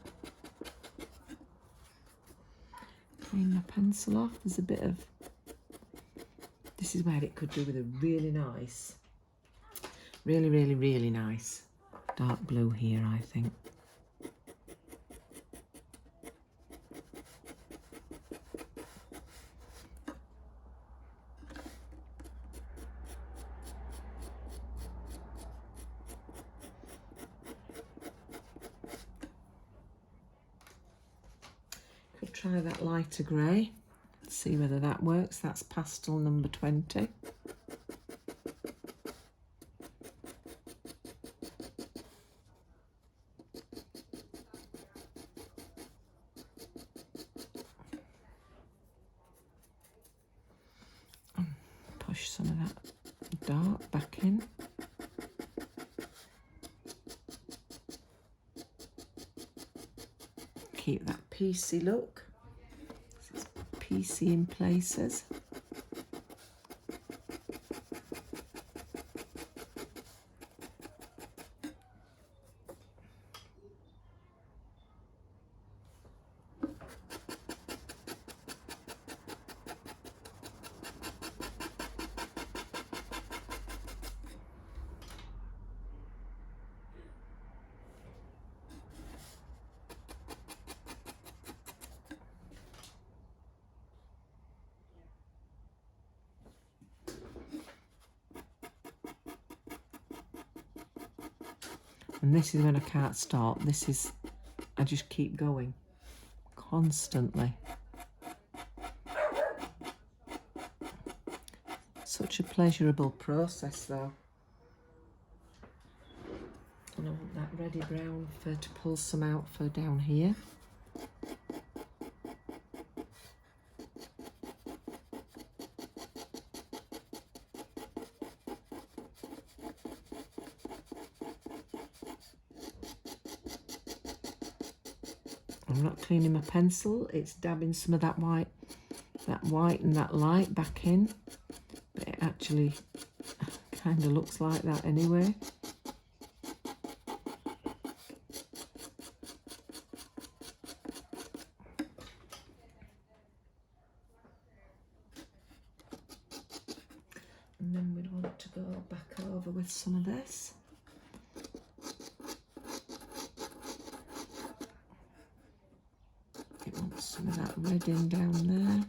Clean my pencil off. There's a bit of... This is where it could do with a really nice, really nice dark blue here, I think. Could try that lighter grey. See whether that works. That's pastel number 20. Push some of that dark back in. Keep that piecey look. It's piecey in places. And this is when I can't stop. This is, I just keep going constantly. Such a pleasurable process though. And I want that ready brown for to pull some out for down here. I'm not cleaning my pencil, it's dabbing some of that white and that light back in, but it actually kind of looks like that anyway. And then we'd want to go back over with some of this. Some of that red in down there.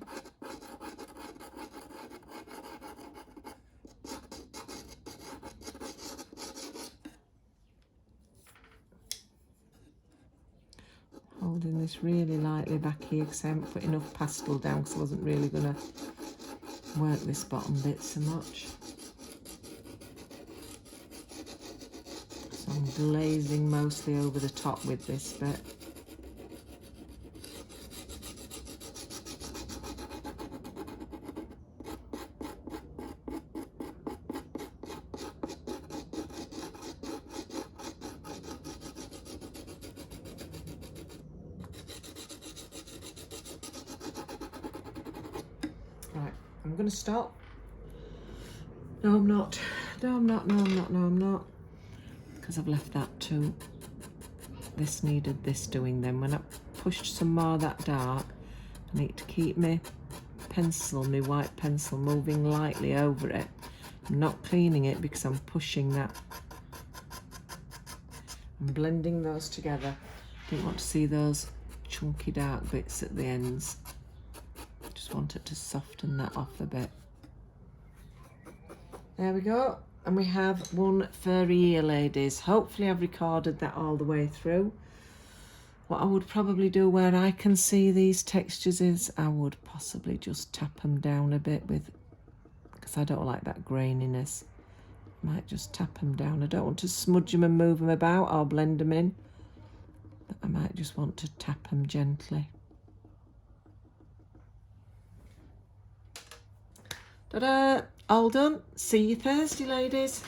Holding this really lightly back here because I haven't put enough pastel down because I wasn't really going to work this bottom bit so much. So I'm glazing mostly over the top with this bit. Right, I'm going to stop. No, I'm not. No, I'm not. No, I'm not. No, I'm not. Because I've left that too. This needed this doing then. When I pushed some more of that dark, I need to keep my pencil, my white pencil, moving lightly over it. I'm not cleaning it because I'm pushing that. I'm blending those together. Didn't want to see those chunky dark bits at the ends. Just wanted to soften that off a bit. There we go. And we have one furry ear, ladies. Hopefully I've recorded that all the way through. What I would probably do where I can see these textures is I would possibly just tap them down a bit with, because I don't like that graininess. Might just tap them down. I don't want to smudge them and move them about or blend them in. But I might just want to tap them gently. Ta-da! All done. See you Thursday, ladies.